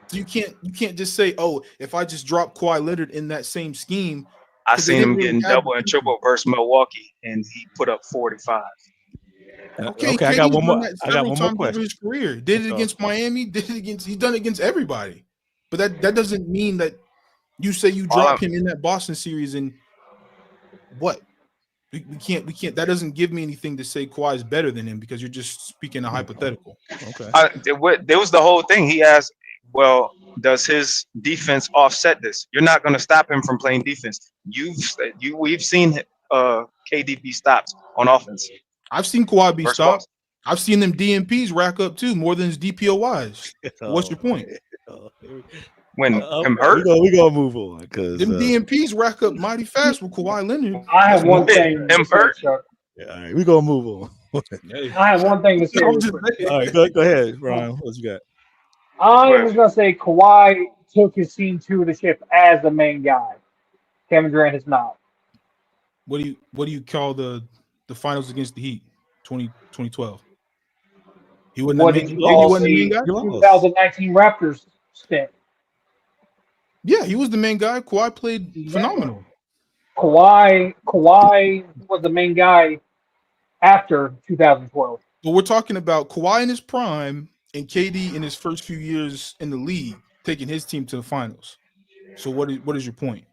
So you can't just say, oh, if I just drop Kawhi Leonard in that same scheme. I 'cause they seen didn't him really getting have double the and people. triple versus Milwaukee, and he put up 45. Okay, I got KD's one more. done that I got several one more times over question. his career. Did it against Miami. He's done it against everybody. But that doesn't mean that you say you drop him in that Boston series and what? We can't. That doesn't give me anything to say Kawhi is better than him because you're just speaking a hypothetical. Okay. There was the whole thing. He asked, well, does his defense offset this? You're not going to stop him from playing defense. We've seen KD be stopped on offense. I've seen Kawhi be versus stopped. Boston. I've seen them DMPs rack up too, more than his DPOYs. What's your point? When him hurt? We gonna move on because Them DMPs rack up mighty fast with Kawhi Leonard. I have one thing. Him hurt? all right, we gonna move on. Hey. I have one thing to say. I'm just saying. All right, go ahead, Ron. What you got? I was gonna say Kawhi took his team to the ship as the main guy. Kevin Durant is not. What do you call the finals against the Heat 2012? He wasn't What the did main, you he call wasn't the main the guy? 2019 Raptors stint? Yeah, he was the main guy. Kawhi played phenomenal. Kawhi was the main guy after 2012. But we're talking about Kawhi in his prime and KD in his first few years in the league, taking his team to the finals. So what is your point?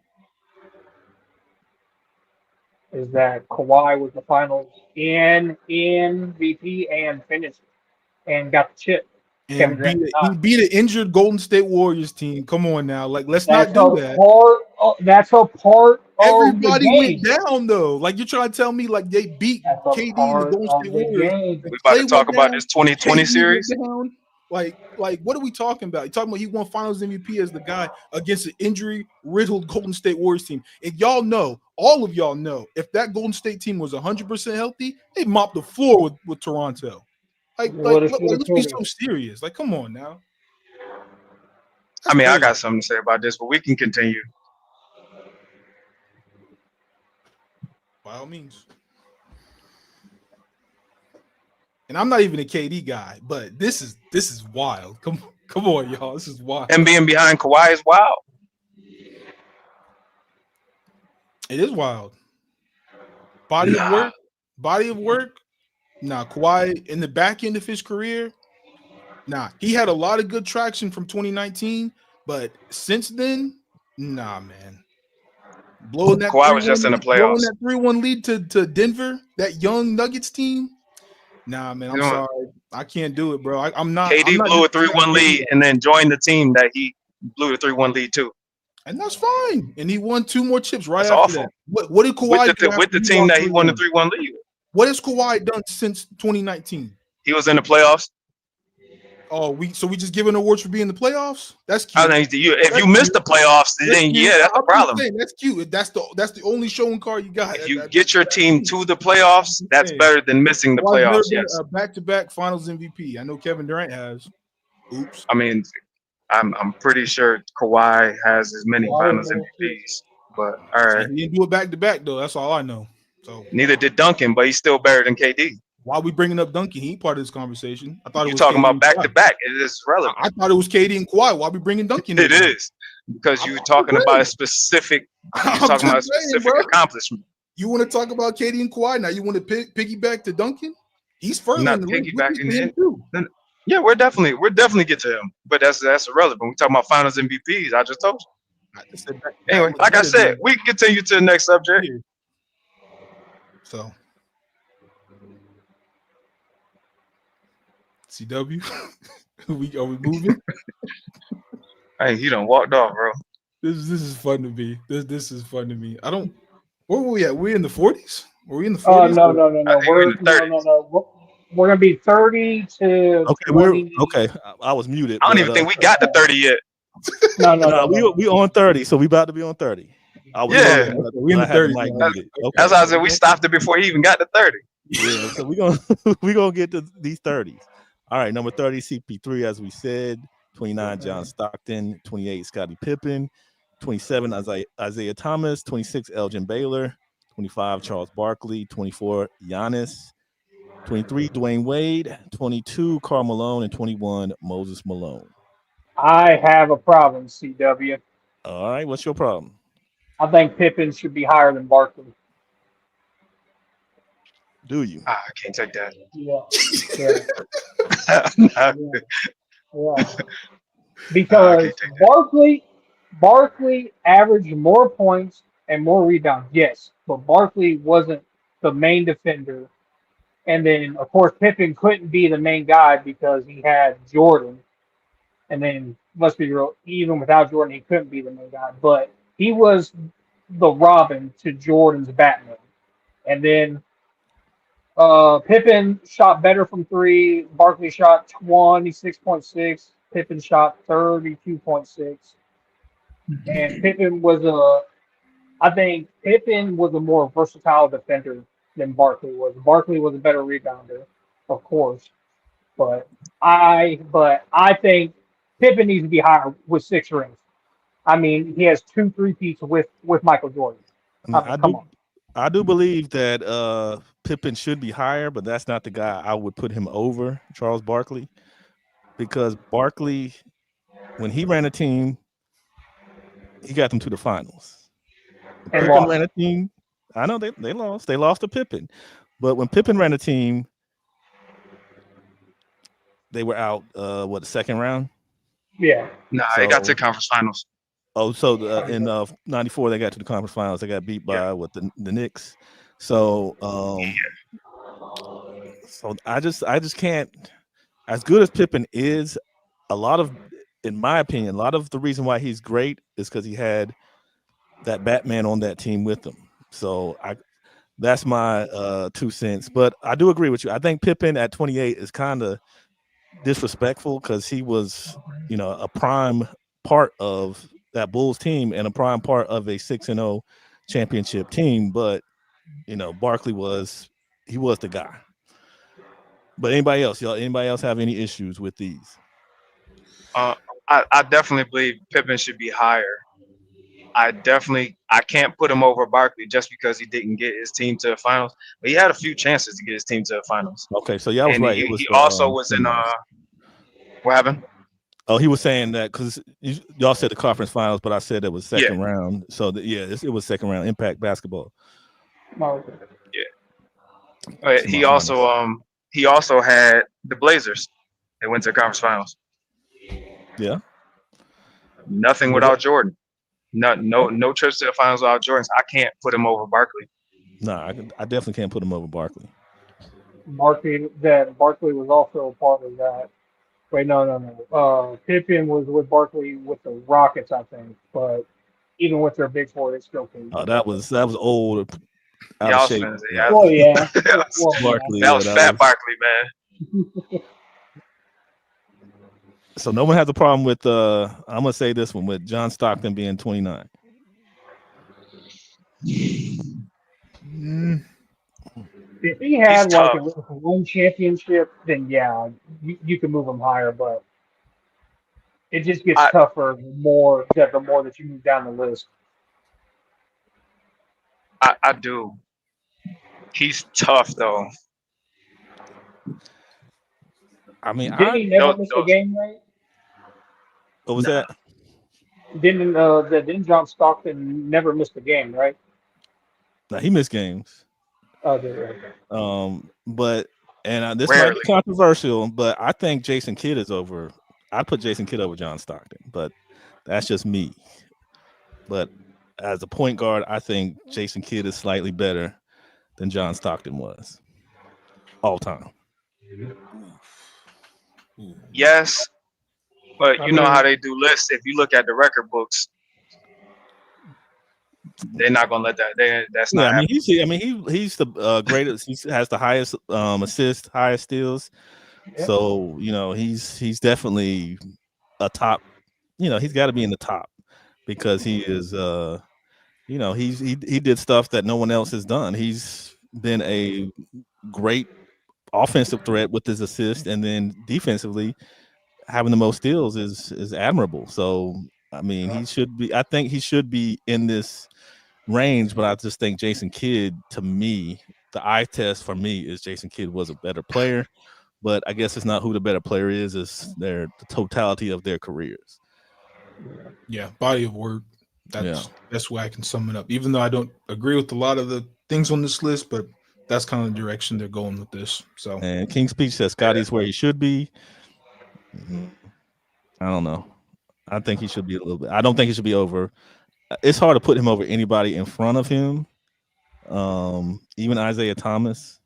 Is that Kawhi was the finals in MVP and finished and got the chip. And he beat an injured Golden State Warriors team. Come on now, like let's not do that. That's a part Everybody of the went game. down though. Like you're trying to tell me like they beat That's a KD and the part Golden of State the Warriors. game. We about to talk about down, this 2020 KD series. went down. Like what are we talking about? You're talking about he won Finals MVP as the guy against an injury-riddled Golden State Warriors team. And y'all know, all of y'all know, if that Golden State team was 100% healthy, they mopped the floor with Toronto. Let's be so serious. Like, come on now. I mean, I got something to say about this, but we can continue. By all means. And I'm not even a KD guy, but this is wild. Come on, y'all. This is wild. And being behind Kawhi is wild. It is wild. Body of work. Nah, Kawhi in the back end of his career. Nah, he had a lot of good traction from 2019, but since then, nah, man. Blowing that Kawhi was just in the playoffs. Blowing that 3-1 lead to Denver, that young Nuggets team. Nah, man, I'm sorry. I can't do it, bro. I'm not. KD blew a 3-1 lead and then joined the team that he blew the 3-1 lead to. And that's fine. And he won 2 more chips right That's after awful. that. What did Kawhi do with the team that he won the 3-1 lead with? What has Kawhi done since 2019? He was in the playoffs. Oh, we just giving awards for being in the playoffs? That's cute. I mean, if you miss the playoffs, then yeah, that's a problem. That's cute. That's the only showing card you got. If you get your team to the playoffs, that's better than missing the playoffs. Yes. A back-to-back Finals MVP. I know Kevin Durant has. Oops. I mean, I'm pretty sure Kawhi has as many Finals MVPs. But all right, He didn't do it back-to-back though. That's all I know. So neither did Duncan, but he's still better than KD. Why are we bringing up Duncan? He ain't part of this conversation. I thought You're it was talking KD about back-to-back. It is relevant. I thought it was KD and Kawhi. Why are we bringing Duncan? It is because you're talking about a specific. You're talking about a specific accomplishment. You want to talk about Katie and Kawhi? Now you want to piggyback to Duncan? He's further Not in the list. piggybacking Him it. too. Yeah, we're definitely get to him, but that's irrelevant. We talking about Finals MVPs. I just told you. I just said that Anyway, was like I better said, than we can continue to the next subject. here. So, CW, are we moving? Hey, he done walked off, bro. This is fun to me. This is fun to me. I don't. Where were we at? We in the 40s? Were we in the 40s? No. I think we're in the 30s. No. We're gonna be 30 to Okay, 20. okay. I was muted. I don't but, even think we got to 30 yet. No. We on 30, so we about to be on 30. I was Yeah. talking, We in but the I had the 30s mic now. muted. Okay, That's how I so said we stopped it before he even got to 30. yeah, so we gonna get to these 30s. All right, number 30, CP3, as we said. 29, John Stockton. 28, Scottie Pippen. 27, Isaiah Thomas. 26, Elgin Baylor. 25, Charles Barkley. 24, Giannis. 23, Dwayne Wade. 22, Karl Malone. And 21, Moses Malone. I have a problem, CW. All right, what's your problem? I think Pippen should be higher than Barkley. Do you? I can't take that. Yeah. Because Barkley averaged more points and more rebounds, yes, but Barkley wasn't the main defender. And then, of course, Pippen couldn't be the main guy because he had Jordan. And then, let's be real, even without Jordan, he couldn't be the main guy. But he was the Robin to Jordan's Batman. And then Pippen shot better from three. Barkley shot 26.6. Pippen shot 32.6. And I think Pippen was a more versatile defender than Barkley was. Barkley was a better rebounder, of course. But I think Pippen needs to be higher with 6 rings. I mean, he has 2 3-peats with Michael Jordan. Come on. I do believe that Pippen should be higher, but that's not the guy I would put him over Charles Barkley, because Barkley, when he ran a team, he got them to the finals. And Pippen lost. ran a team. I know they lost. They lost to Pippen, but when Pippen ran a team, they were out. The second round? Yeah. Nah, they got to conference finals. Oh, so in '94 they got to the conference finals. They got beat by the Knicks. So so I just can't. As good as Pippen is, in my opinion, a lot of the reason why he's great is because he had that Batman on that team with him. So that's my 2 cents. But I do agree with you. I think Pippen at 28 is kind of disrespectful because he was, a prime part of that Bulls team and a prime part of a 6-0 championship team. But Barkley was the guy. But anybody else have any issues with these? I definitely believe Pippen should be higher. I can't put him over Barkley just because he didn't get his team to the finals. But he had a few chances to get his team to the finals. Okay, so yeah, I was right. He also was in what happened? Oh, he was saying that because y'all said the conference finals, but I said it was second round. So it was second round Impact Basketball. Yeah. He also had the Blazers. They went to the conference finals. Yeah. Nothing without Jordan. No trips to the finals without Jordan. I can't put him over Barkley. No, I definitely can't put him over Barkley. Barkley was also a part of that. Wait, no. Pippen was with Barkley with the Rockets, I think. But even with their big four, they still couldn't. Oh, that was old. Out of shape. That was Barkley. That was fat Barkley, man. So no one has a problem with I'm gonna say this one with John Stockton being 29. If he had like one championship, then yeah, you can move him higher, but it just gets tougher the more that you move down the list. I do. He's tough though. I mean, didn't he never miss a game, right? What was that? Didn't John Stockton never missed a game, right? Now, he missed games. Oh, okay. But this might be Rarely. controversial, but I think Jason Kidd is over. I put Jason Kidd over John Stockton, but that's just me. But as a point guard, I think Jason Kidd is slightly better than John Stockton was all time. Yes, but I you know how mean, they do lists. If you look at the record books, they're not gonna let that. That's Yeah, not I mean happening. he's the greatest. He has the highest assists, highest steals. yeah. So he's definitely a top. He's got to be in the top because he is. He did stuff that no one else has done. He's been a great offensive threat with his assist, and then defensively having the most steals is admirable. So I mean, he should be. I think he should be in this range, but I just think Jason Kidd, to me, the eye test for me is Jason Kidd was a better player. But I guess it's not who the better player is; it's the totality of their careers. Yeah, body of work. Yeah. That's why I can sum it up. Even though I don't agree with a lot of the things on this list, but that's kind of the direction they're going with this. So And King's Speech says Scotty's where he should be. I don't know. I think he should be a little bit. I don't think he should be over. It's hard to put him over anybody in front of him. Even Isaiah Thomas.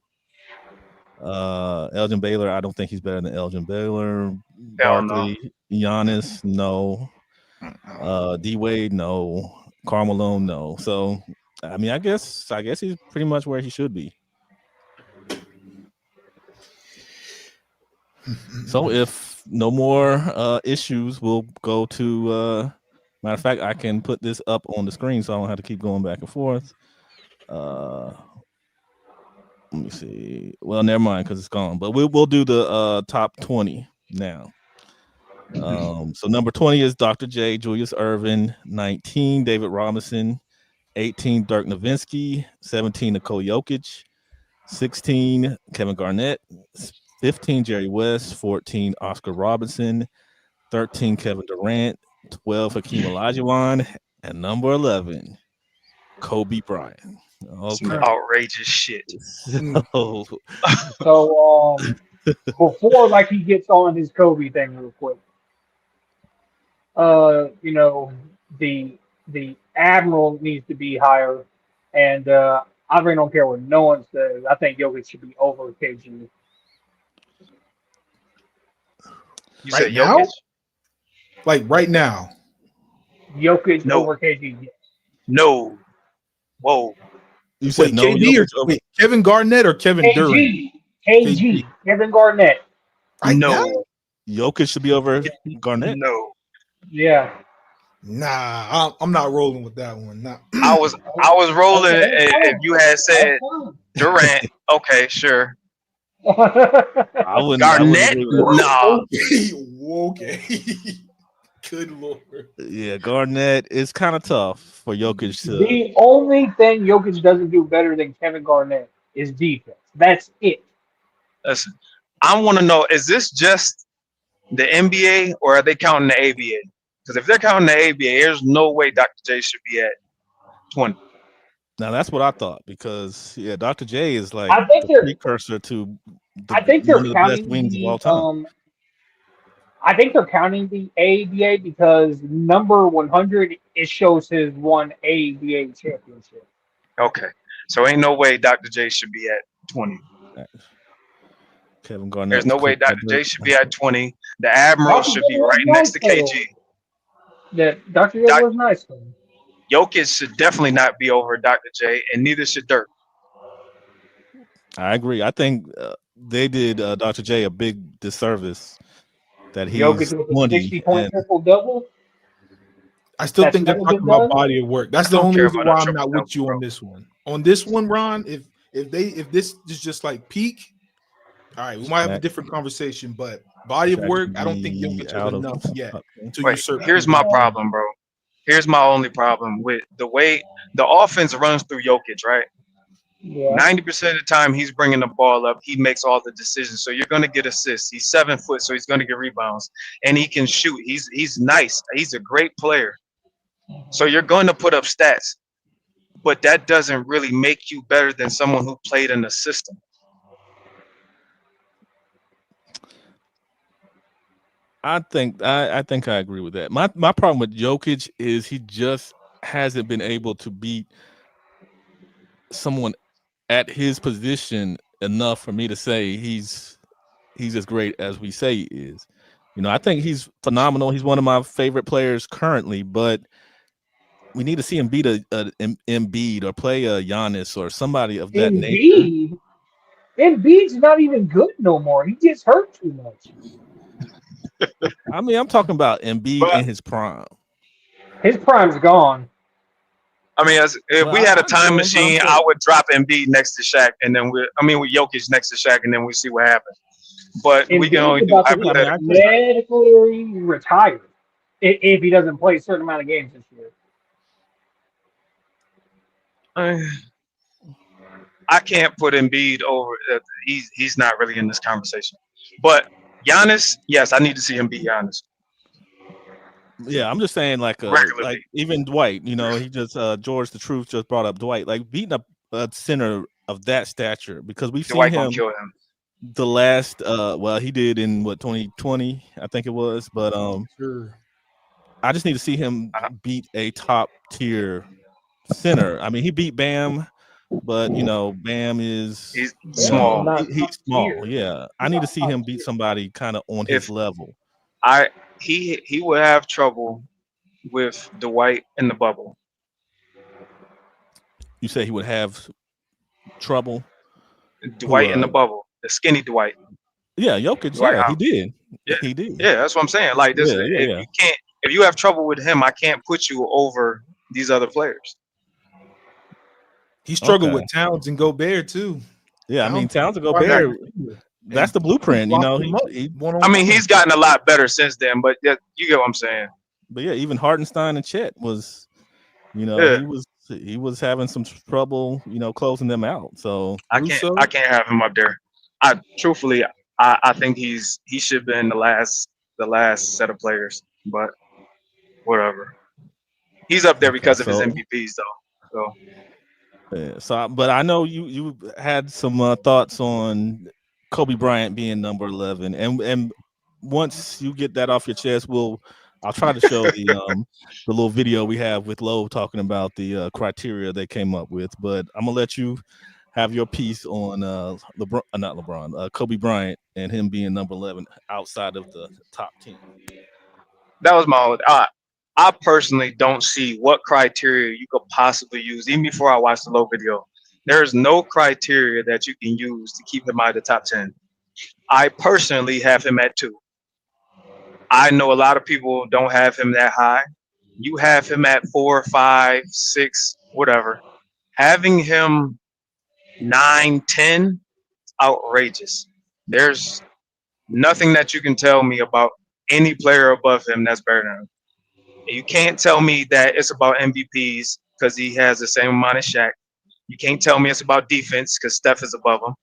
Elgin Baylor, I don't think he's better than Elgin Baylor. Hell no. Barkley, Giannis, no. D Wade, no. Karl Malone, no. So I mean, I guess he's pretty much where he should be. So if no more issues, we'll go to matter of fact, I can put this up on the screen so I don't have to keep going back and forth. Let me see. Well, never mind because it's gone. But we'll do the top 20 now. So number 20 is Dr. J, Julius Erving. 19, David Robinson. 18, Dirk Nowitzki. 17, Nikola Jokic. 16, Kevin Garnett. 15, Jerry West. 14, Oscar Robertson. 13, Kevin Durant. 12, Hakeem Olajuwon. And number 11, Kobe Bryant. Some Okay. outrageous shit. So, So before like he gets on his Kobe thing real quick, the Admiral needs to be higher, and I really don't care what no one says. I think Jokic should be over KG. You Right said now? Jokic? like right now, Jokic No. over KG. Yes. No. Whoa. you said wait, no. KD or Jokic over- wait, Kevin Garnett or Kevin Durant? KG, Kevin Garnett. Right no. now? Jokic should be over Garnett. No. Yeah. Nah, I'm not rolling with that one. Nah. I was rolling if you had said That's Durant. Okay, sure. fine. I wouldn't Garnett? agree with that. Nah. Okay. Good lord. Yeah, Garnett is kind of tough for Jokic to. The only thing Jokic doesn't do better than Kevin Garnett is defense. That's it. Listen, I want to know: is this just the NBA or are they counting the ABA? Because if they're counting the ABA, there's no way Dr. J should be at 20. Now that's what I thought because Dr. J is like I think the they're. precursor to I think they're one of the best counting wings of all time. I think they're counting the ABA because number 100 it shows his one ABA championship. Okay, so ain't no way Dr. J should be at 20. Kevin Garnett. There's no way Dr. J should be at 20. The Admiral should be right next to KG. That Dr. J was nice. Jokic should definitely not be over Dr. J, and neither should Dirk. I agree. I think they did Dr. J a big disservice that he's Jokic with a 20 60-point and triple double. I still That's think they're never talking been about done? body of work. That's I the don't only care reason about why no I'm not triple with you double, on bro. this one. On this one, Ron, if this is just like peak, all right, we might have a That- different conversation. But body of that work, could I don't think be Jokic out has of- enough yet to Wait, usurp. here's my problem, bro. Here's my only problem with the way the offense runs through Jokic, right? Yeah. 90% of the time he's bringing the ball up, he makes all the decisions. So you're going to get assists. He's 7 foot, so he's going to get rebounds, and he can shoot. He's nice. He's a great player. So you're going to put up stats. but that doesn't really make you better than someone who played in the system. I think I agree with that. My problem with Jokic is he just hasn't been able to beat someone at his position enough for me to say he's as great as we say he is. I think he's phenomenal. He's one of my favorite players currently, but we need to see him beat a Embiid or play a Giannis or somebody of that nature. Embiid's not even good no more. He gets hurt too much. I mean, I'm talking about Embiid in But his prime. His prime's gone. I mean, if Well, we had a I time know, but I'm machine, I saying, would drop Embiid next to Shaq, and then with Jokic next to Shaq, and then we see what happens. But we can Embiid's only do about to yeah, I mean, be I hypothetical. agree. medically retired if he doesn't play a certain amount of games this year. I can't put Embiid over. He's not really in this conversation. But Giannis, yes, I need to see him beat Giannis Yeah, I'm just saying, like regularly. even Dwight, he just George the Truth just brought up Dwight, like beating a center of that stature, because we've seen Dwight gonna him kill him. the last well, he did in 2020, I think it was, but Sure. I just need to see him Uh, beat a top tier center. I mean, he beat Bam, but Bam is He's Bam's small. not he's top small. tier. Yeah, I He's need to not see top him beat tier. somebody kind of on his If level. he would have trouble with Dwight in the bubble. You say he would have trouble? Who? Dwight in the bubble, the skinny Dwight. Yeah, Jokic. Dwight Yeah, he Howard. did. Yeah, He did. yeah, that's what I'm saying. Like this, Yeah, yeah, yeah. if you have trouble with him, I can't put you over these other players. He struggled Okay. with Towns and Gobert too. Yeah, I mean, Towns Towns and was hard Gobert, to defend, that's and the blueprint. locked him up He one I on mean, one. he's gotten a lot better since then, but you get what I'm saying. but yeah, even Hartenstein and Chet was, Yeah, he was having some trouble, closing them out. So Russo. I can't have him up there. I truthfully, I think he should have been the last set of players, but whatever. He's up there okay, because of his so MVPs though. So yeah, but I know you had some thoughts on Kobe Bryant being number 11, and once you get that off your chest, I'll try to show the little video we have with Lowe talking about the criteria they came up with. But I'm gonna let you have your piece on Kobe Bryant and him being number 11 outside of the top 10. that was my. I personally don't see what criteria you could possibly use. Even before I watched the low video, there's no criteria that you can use to keep him out of the top 10. I personally have him at 2. I know a lot of people don't have him that high. You have him at 4, 5, 6, whatever. Having him 9, 10, outrageous. There's nothing that you can tell me about any player above him that's better than him. You can't tell me that it's about MVPs because he has the same amount as Shaq. You can't tell me it's about defense because Steph is above him,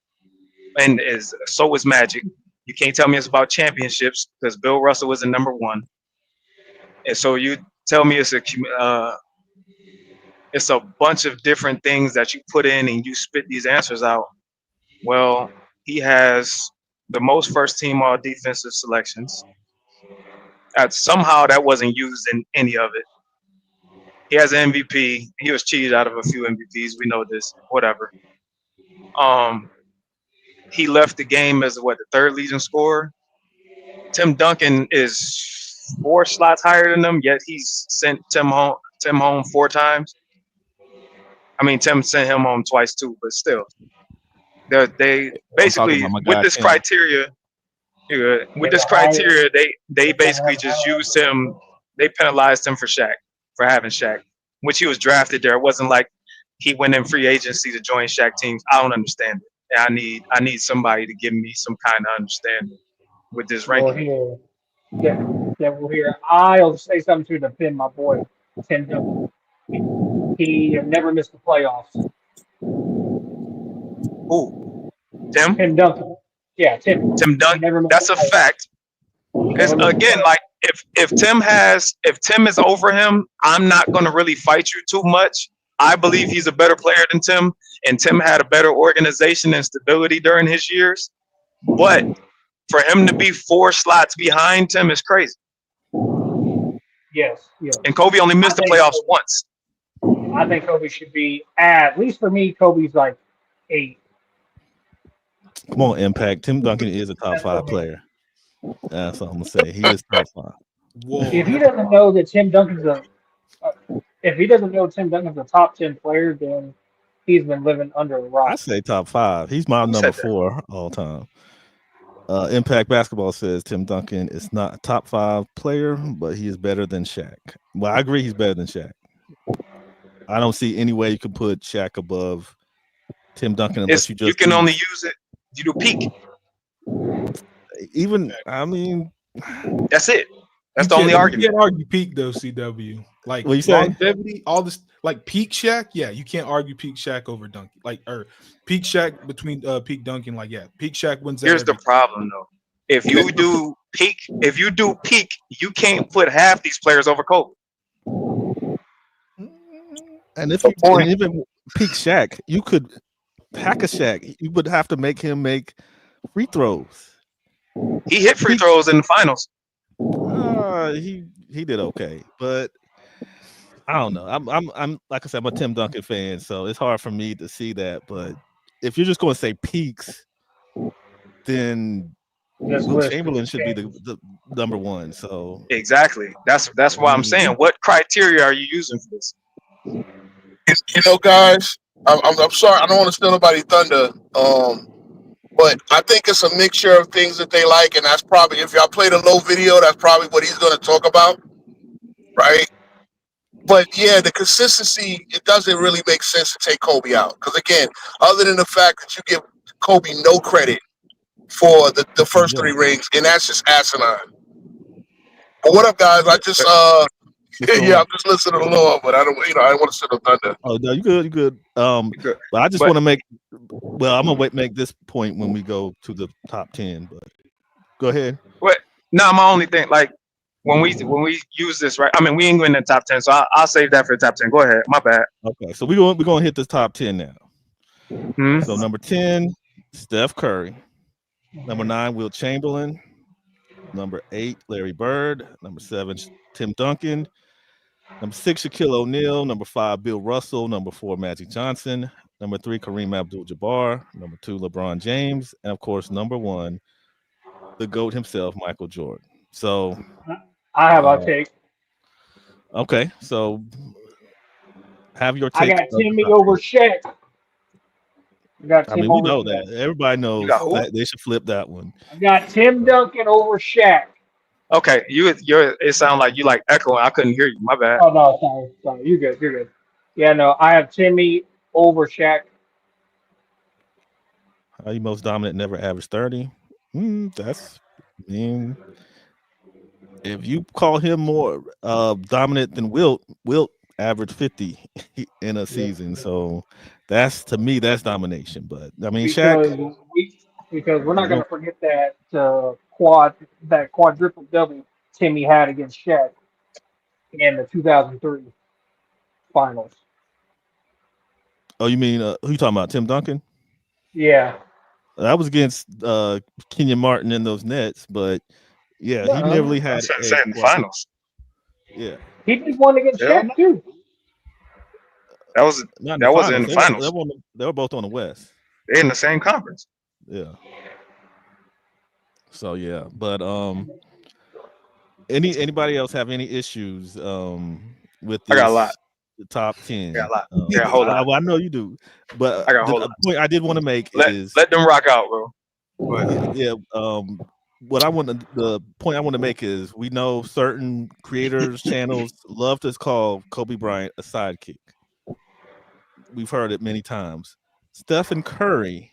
and so is Magic. You can't tell me it's about championships because Bill Russell was the number 1. And so you tell me it's a bunch of different things that you put in and you spit these answers out. Well, he has the most first team all defensive selections. Somehow that wasn't used in any of it. He has an MVP. He was cheated out of a few MVPs. We know this. Whatever. He left the game as the third leading scorer. Tim Duncan is 4 slots higher than him, yet he's sent Tim home 4 times. I mean, Tim sent him home twice too, but still, they I'm talking basically about my with guy this Tim. criteria. With Yeah, this criteria, they basically just used him. They penalized him for having Shaq, which he was drafted there. It wasn't like he went in free agency to join Shaq teams. I don't understand it. And I need somebody to give me some kind of understanding with this Well, ranking. here, well, here, I'll say something to defend my boy, Tim Duncan. He never missed the playoffs. Who? Tim? Tim Duncan. Yeah, Tim. Tim He Duncan. never missed That's the a playoffs. fact. He It's never missed the again playoffs. like if Tim is over him, I'm not gonna really fight you too much. I believe he's a better player than Tim, and Tim had a better organization and stability during his years. But for him to be 4 slots behind Tim is crazy. Yes, yes. And Kobe only missed the playoffs once. I think Kobe should be, at least for me, Kobe's like 8. Come on, Impact. Tim Duncan is a top That's 5 for me. player. That's all I'm gonna say. He is top 5. Whoa. If he doesn't know that Tim Duncan's if he doesn't know Tim Duncan's a top 10 player, then he's been living under a rock. I say top 5. He's my number 4 all time. Impact Basketball says Tim Duncan is not a top 5 player, but he is better than Shaq. Well, I agree he's better than Shaq. I don't see any way you can put Shaq above Tim Duncan unless you can only use it. You do peak. Even I mean, that's it. That's the only argument. You can't argue peak though, CW. Like what you say? Longevity, all this, like peak Shaq. Yeah, you can't argue peak Shaq over Duncan. Like or peak Shaq between peak Duncan. Like peak Shaq wins. Here's the problem though. If you do peak, you can't put half these players over Kobe. And if you even peak Shaq, you could hack a Shaq. You would have to make him make free throws. He hit free throws in the finals. He did okay, but I don't know. I'm like I said, I'm a Tim Duncan fan, so it's hard for me to see that. But if you're just going to say peaks, then Will Chamberlain should be the number 1. So exactly, that's why I'm saying, what criteria are you using for this? You know, guys, I'm sorry, I don't want to steal nobody's thunder. But I think it's a mixture of things that they like, and that's probably, if y'all played a low video, that's probably what he's going to talk about, right? But yeah, the consistency, it doesn't really make sense to take Kobe out. Because again, other than the fact that you give Kobe no credit for the first 3 rings, and that's just asinine. But what up, guys? I just I'm just listening to the Lord, but I don't want to sit on thunder. Oh no, you good. But I just want to make. Well, I'm gonna make this point when we go to the top 10. But go ahead. What? No, my only thing, like when we use this, right? I mean, we ain't going in the top 10, so I'll save that for the top 10. Go ahead. My bad. Okay, so we're gonna hit this top 10 now. So number 10, Steph Curry. Number 9, Will Chamberlain. Number 8, Larry Bird. Number 7, Tim Duncan. Number 6, Shaquille O'Neal. Number 5, Bill Russell. Number 4, Magic Johnson. Number 3, Kareem Abdul-Jabbar. Number 2, LeBron James. And, of course, number 1, the GOAT himself, Michael Jordan. So I have a take. Okay, so have your take. I got Timmy over Shaq. I mean, we know that. Everybody knows that they should flip that one. I got Tim Duncan over Shaq. Okay, it sounded like you like echoing. I couldn't hear you. My bad. Oh no, sorry. You're good. Yeah, no, I have Timmy over Shaq. Are you most dominant? Never averaged 30. That's if you call him more dominant than Wilt averaged 50 in a season. So that's, to me, that's domination. But I mean, Shaq, because we're not going to forget that quadruple double Timmy had against Shaq in the 2003 finals. Oh, you mean who you talking about? Tim Duncan? Yeah. That was against Kenyon Martin in those Nets, but he nearly had in the finals. Yeah, he did one against Shaq too. That wasn't in the finals. They were both on the West. They're in the same conference. Yeah. So yeah, but anybody else have any issues with this? I got a lot. The top 10. I got a lot. Yeah, hold on. I know you do, but I got the point I did want to make is let them rock out, bro. Yeah. The point I want to make is we know certain creators channels love to call Kobe Bryant a sidekick. We've heard it many times. Stephen Curry,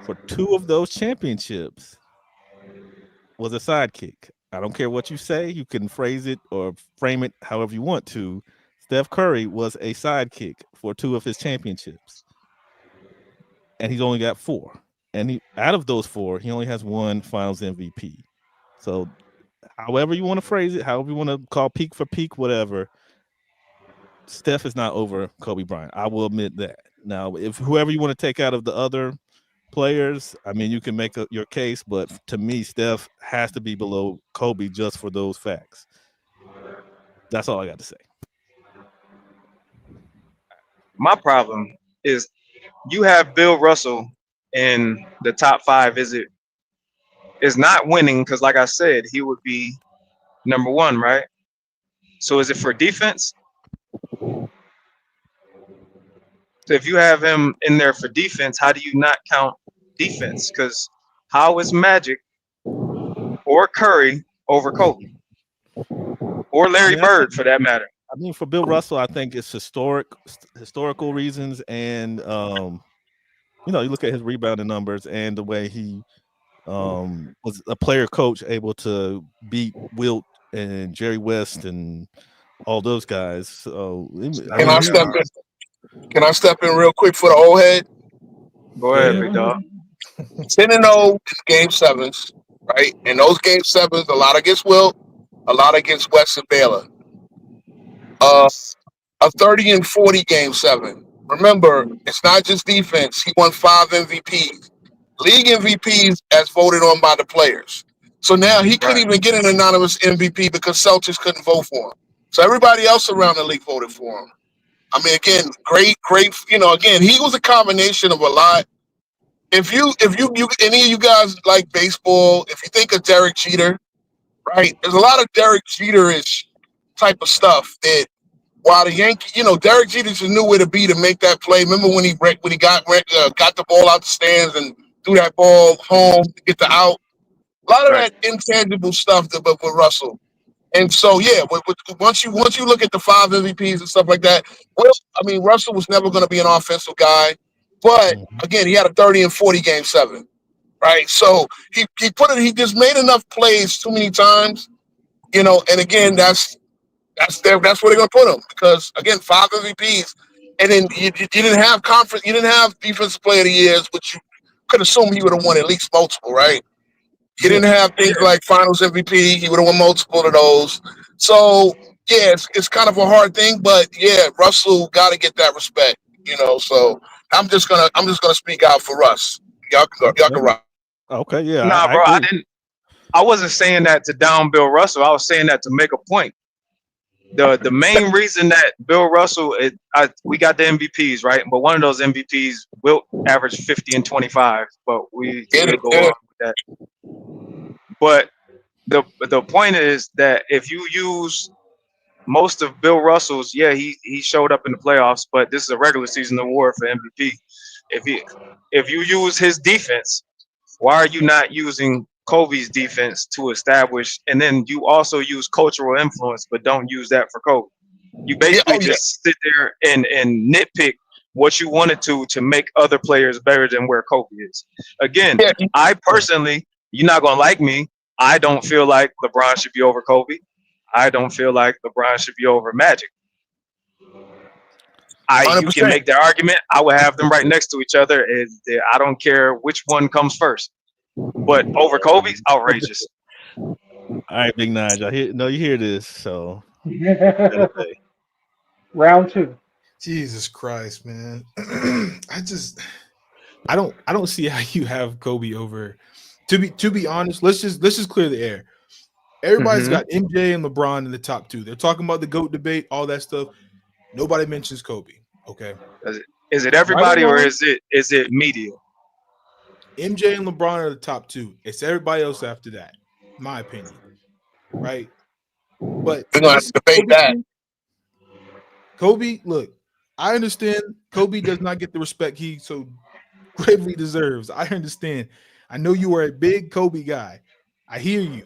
for 2 of those championships, was a sidekick. I don't care what you say. You can phrase it or frame it however you want to. Steph Curry was a sidekick for 2 of his championships. And he's only got 4. And out of those 4, he only has 1 finals MVP. So however you want to phrase it, however you want to call peak for peak, whatever, Steph is not over Kobe Bryant. I will admit that. Now, if whoever you want to take out of the other players, I mean, you can make your case, but to me, Steph has to be below Kobe just for those facts. That's all I got to say. My problem is you have Bill Russell in the top five. Is not winning because, like I said, he would be number one, right? So is it for defense? So if you have him in there for defense, how do you not count defense? Because how is Magic or Curry over Kobe or I Larry mean, I think. Bird for that matter? I mean, for Bill Russell, I think it's historical reasons, and you look at his rebounding numbers and the way he was a player coach able to beat Wilt and Jerry West and all those guys. So I Can mean, I step in? Can I step in real quick for the old head? Go go ahead, ahead. big dog. 10-0 is game sevens, right? And those game sevens, a lot against Wilt, a lot against West and Baylor. Uh, a 30 and 40 game seven. Remember, it's not just defense. He won 5 MVPs, league MVPs as voted on by the players. So now he couldn't Right. even get an anonymous MVP because Celtics couldn't vote for him. So everybody else around the league voted for him. I mean, again, great. Again, he was a combination of a lot. If you any of you guys like baseball, if you think of Derek Jeter, right? There's a lot of Derek Jeter-ish type of stuff that while the Yankees, Derek Jeter just knew where to be to make that play. Remember when he got the ball out the stands and threw that ball home to get the out? A lot of Right. that intangible stuff with Russell. And so, yeah, once you look at the 5 MVPs and stuff like that, Russell was never going to be an offensive guy, but Mhm. again, he had a 30 and 40 game seven, right? So he just made enough plays too many times, and again, that's where they're going to put him because again, 5 MVPs, and then you didn't have conference, you didn't have defensive player of the years, which you could assume he would have won at least multiple, right? He Yeah. didn't have things like Finals MVP. He would have won multiple of those. So yeah, it's kind of a hard thing, but yeah, Russell got to get that respect. So I'm just gonna speak out for Russ. Y'all can Okay. rock. Okay. Yeah, Nah, I bro, I agree. didn't. I wasn't saying that to down Bill Russell. I was saying that to make a point. The main reason that Bill Russell, we got the MVPs, right? But one of those MVPs will average 50 and 25, but Get we'll it, go get on it. with that. But the point is that if you use most of Bill Russell's, yeah, he showed up in the playoffs, but this is a regular season award for MVP. If he if you use his defense, why are you not using Kobe's defense to establish? And then you also use cultural influence, but don't use that for Kobe. You Yeah, basically oh yeah, just sit there and nitpick what you wanted to make other players better than where Kobe is. Again, yeah. I personally, you're not gonna like me. I don't feel like LeBron should be over Kobe. I don't feel like LeBron should be over Magic. hundred You can percent. make the argument. I would have them right next to each other. I don't care which one comes first. But over Kobe's outrageous. All right, Big Nige. You hear this, so what you gotta say. Round two. Jesus Christ, man. I don't see how you have Kobe over. To be honest, let's just clear the air. Everybody's Hmm. got MJ and LeBron in the top two. They're talking about the GOAT debate, all that stuff. Nobody mentions Kobe. Okay. Is it Right or everybody or wrong, is it media? MJ and LeBron are the top two. It's everybody else after that, my opinion. Right. But We're gonna have this to debate Kobe that. thing, Kobe, look, I understand Kobe does not get the respect he so gravely deserves. I understand. I know you are a big Kobe guy. I hear you.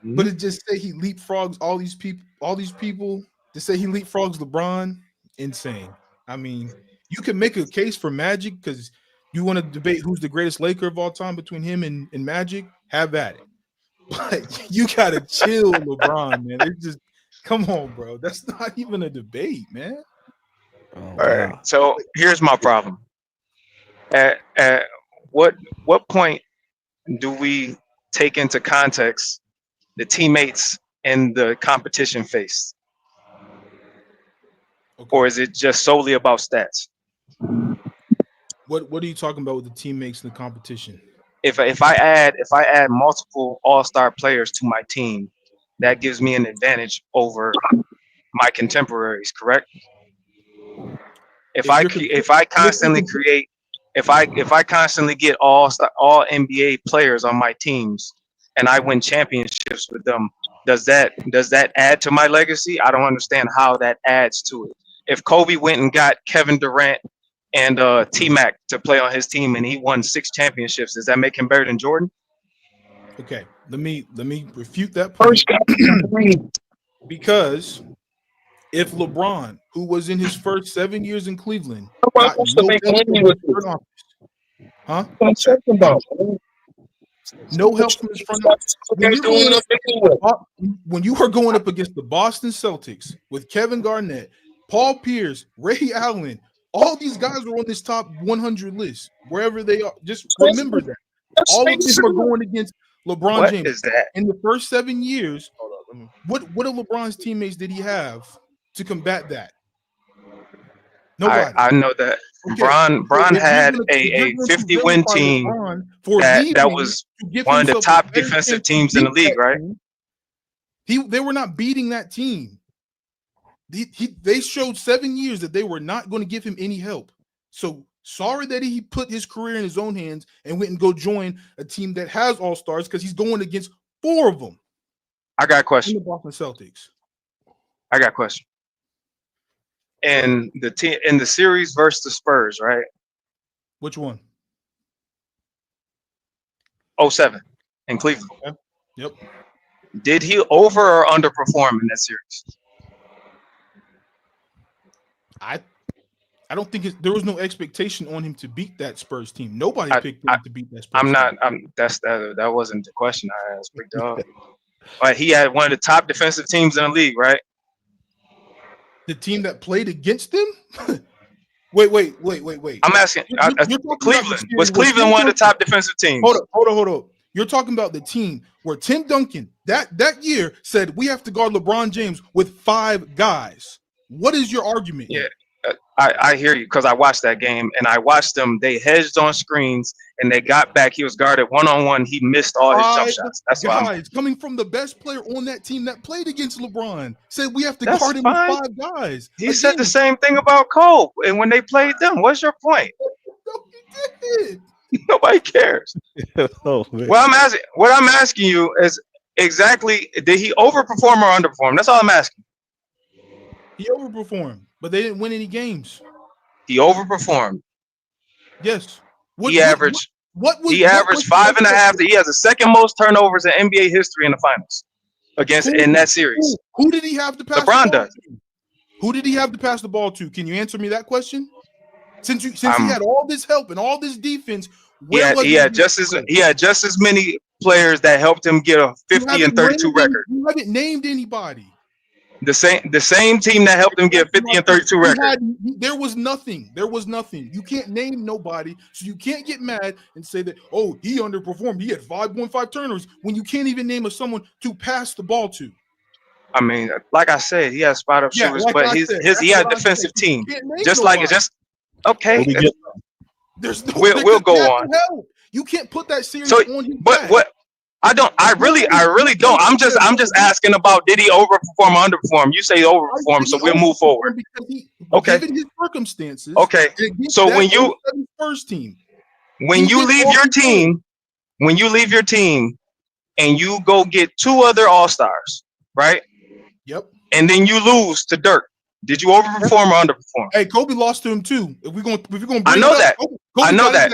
But Mhm. it just say he leapfrogs all these people to say he leapfrogs LeBron, insane. I mean, you can make a case for Magic because you want to debate who's the greatest Laker of all time between him and Magic. Have at it. But you gotta chill, LeBron, man. It's just come on, bro. That's not even a debate, man. Oh All right. wow. So here's my problem. At what point do we take into context the teammates and the competition faced? Okay. or is it just solely about stats? What are you talking about with the team makes in the competition? If I add multiple all-star players to my team, that gives me an advantage over my contemporaries, correct? If If I you're cre- comp- if I if constantly create if I constantly get all NBA players on my teams and I win championships with them, does that add to my legacy? I don't understand how that adds to it. If Kobe went and got Kevin Durant and T Mac to play on his team and he won 6 championships, does that make him better than Jordan? okay, let me refute that First point guy. because if LeBron, who was in his first 7 years in Cleveland, Nobody got wants to no make help money from his with this. front office, huh? What I'm talking about. Man. No help from his front office. When you're Doing going up, nothing anyway. when you are going up against the Boston Celtics with Kevin Garnett, Paul Pierce, Ray Allen, all these guys are on this top 100 list, wherever they are. Just remember that. All of them are going against LeBron What James. is that? In the first 7 years, what of LeBron's teammates did he have to combat that? Nobody. I know that Okay. Bron So if you're had gonna if you're a going to 50 win vilify team LeBron for that leaving was to give one of the himself a top better defensive chance to teams in the beat league, that right? team, they were not beating that team. They showed 7 years that they were not going to give him any help. So sorry that he put his career in his own hands and went and go join a team that has all stars because he's going against 4 of them I got a in question. the Boston Celtics. I got a question. Go ahead. And in the series versus the Spurs, right? Which one? 07 in Cleveland. Okay. Yep. Did he over or underperform in that series? I don't think there was no expectation on him to beat that Spurs team. Nobody I, picked I him to beat that Spurs I'm not. team. That wasn't the question I asked, big dog. But he had one of the top defensive teams in the league, right? The team that played against them? Wait. I'm asking. You're talking about the Cleveland series was where Cleveland Tim one of the Duncan- top defensive teams? Hold up. You're talking about the team where Tim Duncan that year said we have to guard LeBron James with 5 guys. What is your argument Yeah, here? I hear you because I watched that game and I watched them. They hedged on screens and they got back. He was guarded one-on-one. He missed all his jump 5 shots. That's why guys coming from the best player on that team that played against LeBron said we have to That's guard him fine. with 5 guys. He said the same thing about Cole and when they played them. What's your point? No, he did. Nobody cares. Oh, man. What I'm asking you is exactly, did he overperform or underperform? That's all I'm asking. He overperformed, but they didn't win any games. He overperformed. Yes. He averaged What was 5.5. He has the second most turnovers in NBA history in the finals in that series. Who did he have to pass LeBron the ball does. to? Who did he have to pass the ball to? Can you answer me that question? Since he I'm- had all this help and all this defense, He had just as many players that helped him get a 50 and 32 record. You haven't named anybody. The same team that helped him get 50 and 32 record. There was nothing. You can't name nobody, so you can't get mad and say that, oh, he underperformed. He had 5.5 turnovers when you can't even name someone to pass the ball to. I mean, like I said, he has spot up shooters, like but I said, that's he had what I defensive said. team. You can't name Just nobody. okay. There's no, We'll go on. Help. You can't put that series So, on his but back. what? I really don't. I'm just asking about, did he overperform or underperform? You say overperform, so we'll move forward. Okay. Given his circumstances. Okay. So when you first team, when you leave your team and you go get 2 other all-stars, right? Yep. And then you lose to Dirk. Did you overperform or underperform? Hey, Kobe lost to him too. If we're gonna I know that. I know that.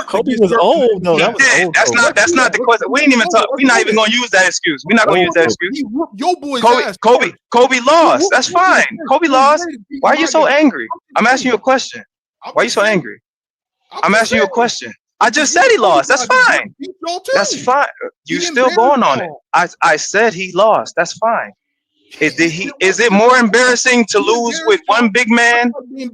Kobe was old. No, that was old. That's not the question. We ain't even talk. We're not even gonna use that excuse. We're not gonna use that excuse. Your boy's Kobe lost. That's fine. Kobe lost. Why are you so angry? I'm asking you a question. Why are you so angry? I'm asking you a question. I just said he lost. That's fine. That's fine. You still going on it. I said he lost. That's fine. Is it more embarrassing to lose with one big man,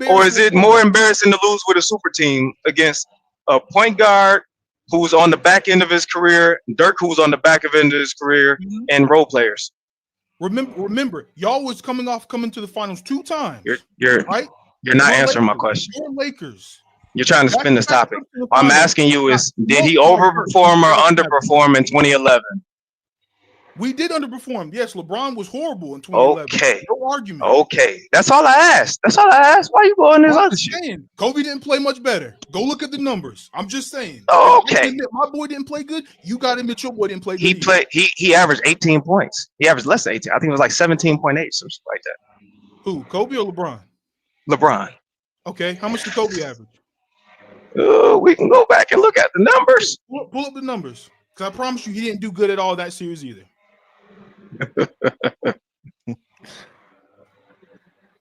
or is it more embarrassing to lose with a super team against a point guard who's on the back end of his career, Dirk who's on the back end of his career, and role players? Remember, y'all was coming to the finals 2 times. You're right? not Your answering my Lakers, question. Your Lakers. You're trying to spin this Back-to-back topic. trips to the What I'm finals. asking you is, did he No time first. overperform or underperform in 2011? We did underperform. Yes, LeBron was horrible in 2011. Okay. No argument. Okay. That's all I asked. Why you going this I'm other just shit? saying, Kobe didn't play much better. Go look at the numbers. I'm just saying. Oh, If I okay. admit my boy didn't play good, you got to admit your boy didn't play good. He played. He averaged 18 points. He averaged less than 18. I think it was like 17.8, something like that. Who? Kobe or LeBron? LeBron. Okay. How much did Kobe average? We can go back and look at the numbers. Pull up the numbers. Because I promise you, he didn't do good at all that series either.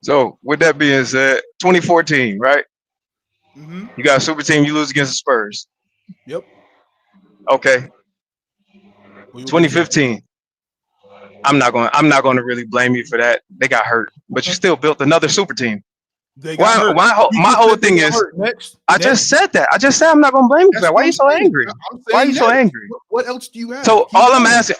So, with that being said, 2014, right? Mm-hmm. You got a super team. You lose against the Spurs. Yep. Okay. 2015. I'm not going to really blame you for that. They got hurt, but you still built another super team. They got hurt. My whole thing is, I just said that. I just said I'm not going to blame you for that. Why are you so angry? Why are you so angry? What else do you have? So all I'm asking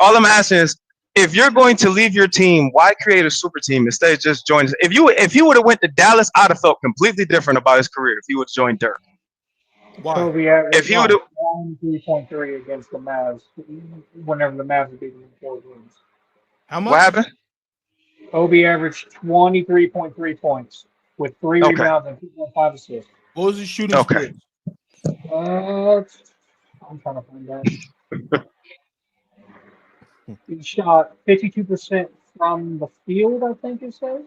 is, if you're going to leave your team, why create a super team instead of just joining? If you would have went to Dallas, I'd have felt completely different about his career if he would have joined Dirk. Why? If he would have 3.3 against the Mavs, whenever the Mavs beat them in 4 games. How much? What happened? Kobe averaged 23.3 points with 3 rebounds and 2.5 assists. What was his shooting split? I'm trying to find that. He shot 52% from the field, I think it says.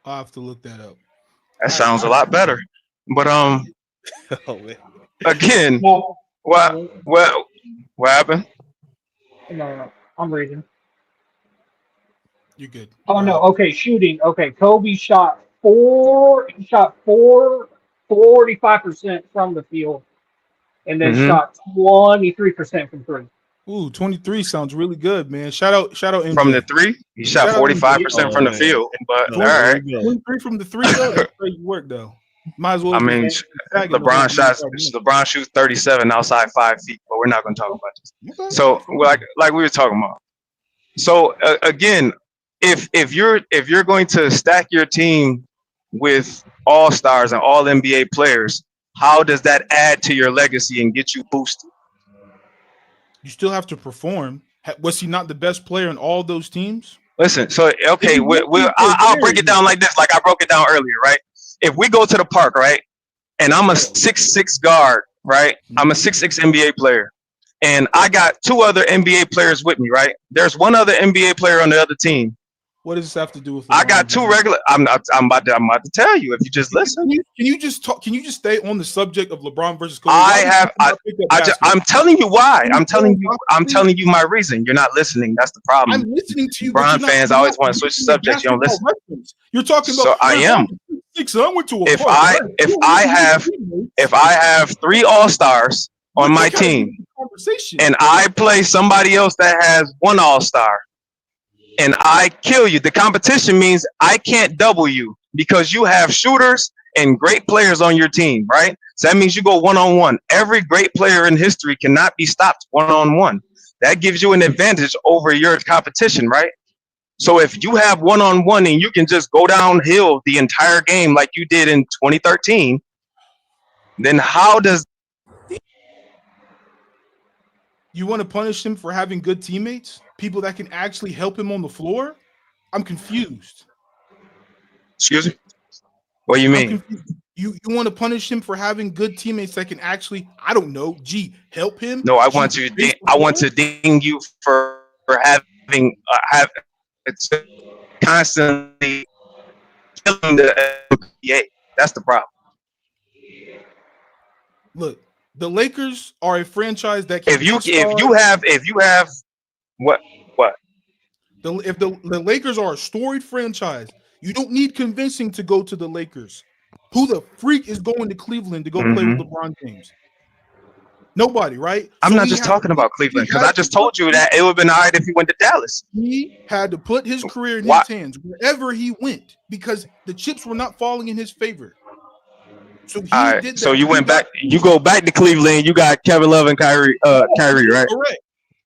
I'll have to look that up. That sounds a lot better. But Oh man. again, No, what happened? no, I'm reading. You're good. Oh no, okay, shooting. Okay, Kobe shot 45% from the field, and then shot 23% from 3. Ooh, 23 sounds really good, man. Shout out MJ. From the 3, he shot 45% from the field. But all right, 23 from the 3 though. That's crazy work though. Might as well. I mean, LeBron shoots 37 outside 5 feet, but we're not going to talk about this. Okay. So, like we were talking about. So again, if you're going to stack your team with all stars and all NBA players, how does that add to your legacy and get you boosted? You still have to perform. Was he not the best player in all those teams? Listen, so okay, I'll break it down like this, like I broke it down earlier, right? If we go to the park, right, and I'm a 6'6" guard, right? I'm a 6'6" NBA player, and I got 2 other NBA players with me, right? There's 1 other NBA player on the other team. What does this have to do with? I got 2 regular. I'm about to tell you if you just listen. Can you just talk? Can you just stay on the subject of LeBron versus Kobe? I'm telling you why. I'm telling you my reason. You're not listening. That's the problem. I'm listening to you. LeBron fans always want to switch the subject. You don't listen. You're talking about. So I am. If I have 3 All-Stars on my team, and I play somebody else that has 1 All-Star, and I kill you, the competition means I can't double you because you have shooters and great players on your team, right? So that means you go 1-on-1. Every great player in history cannot be stopped 1-on-1. That gives you an advantage over your competition, right? So if you have 1-on-1 and you can just go downhill the entire game like you did in 2013, then how does you want to punish him for having good teammates? People that can actually help him on the floor? I'm confused. Excuse me? What do you mean? You want to punish him for having good teammates that can actually, I don't know, help him? No, I want to ding you for having it's constantly killing the NBA. That's the problem. Look, the Lakers are a franchise that can if you have what if the Lakers are a storied franchise, you don't need convincing to go to the Lakers. Who the freak is going to Cleveland to go play with LeBron James? Nobody, right? I'm not just talking about Cleveland because I just told you that it would have been all right if he went to Dallas. He had to put his career in his hands wherever he went because the chips were not falling in his favor. So he did that. So you went back. You go back to Cleveland. You got Kevin Love and Kyrie, right? Correct.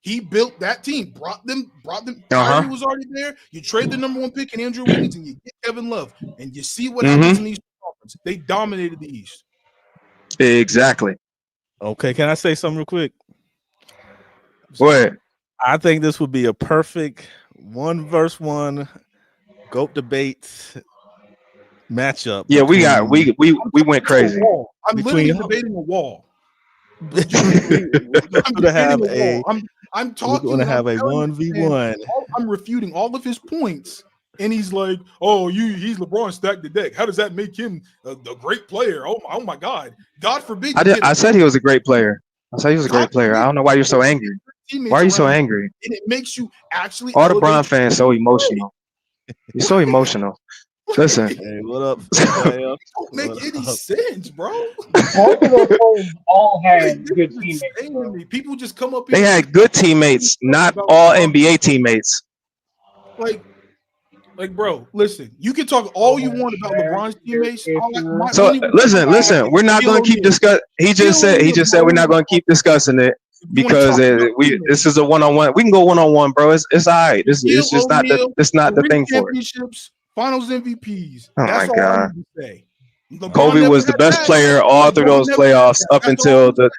He built that team, brought them. Uh-huh. Kyrie was already there. You trade the number 1 pick in Andrew Wiggins, and you get Kevin Love, and you see what happens in the Eastern Conference. They dominated the East. Exactly. Okay, can I say something real quick? Go ahead. I think this would be a perfect 1-versus-1 GOAT debates matchup. Yeah, we went crazy. I'm literally debating a wall. We're gonna have a I'm talking. We're gonna have a telling you, 1v1. I'm refuting all of his points, and he's like, "Oh, he's LeBron stacked the deck. How does that make him a great player? Oh my God! God forbid." I said he was a great player. I said he was a great player. I don't know why you're so angry. Why are you so angry? And it makes you actually. All the Bron fans so emotional. You're so emotional. Listen. Hey, what up? Don't make any sense, bro. Both of those teams all had good teammates. Bro. People just come up. They had good teammates, not all NBA teammates. Like, bro, listen. You can talk all you want about LeBron's teammates. So listen. We're not going to keep discussing. He just said we're not going to keep discussing it because this is a one-on-one. We can go one-on-one, bro. It's all right. It's just not the thing for it. Finals MVPs. Oh That's my all God. I need to say. Kobe was the best player all through those playoffs up until the.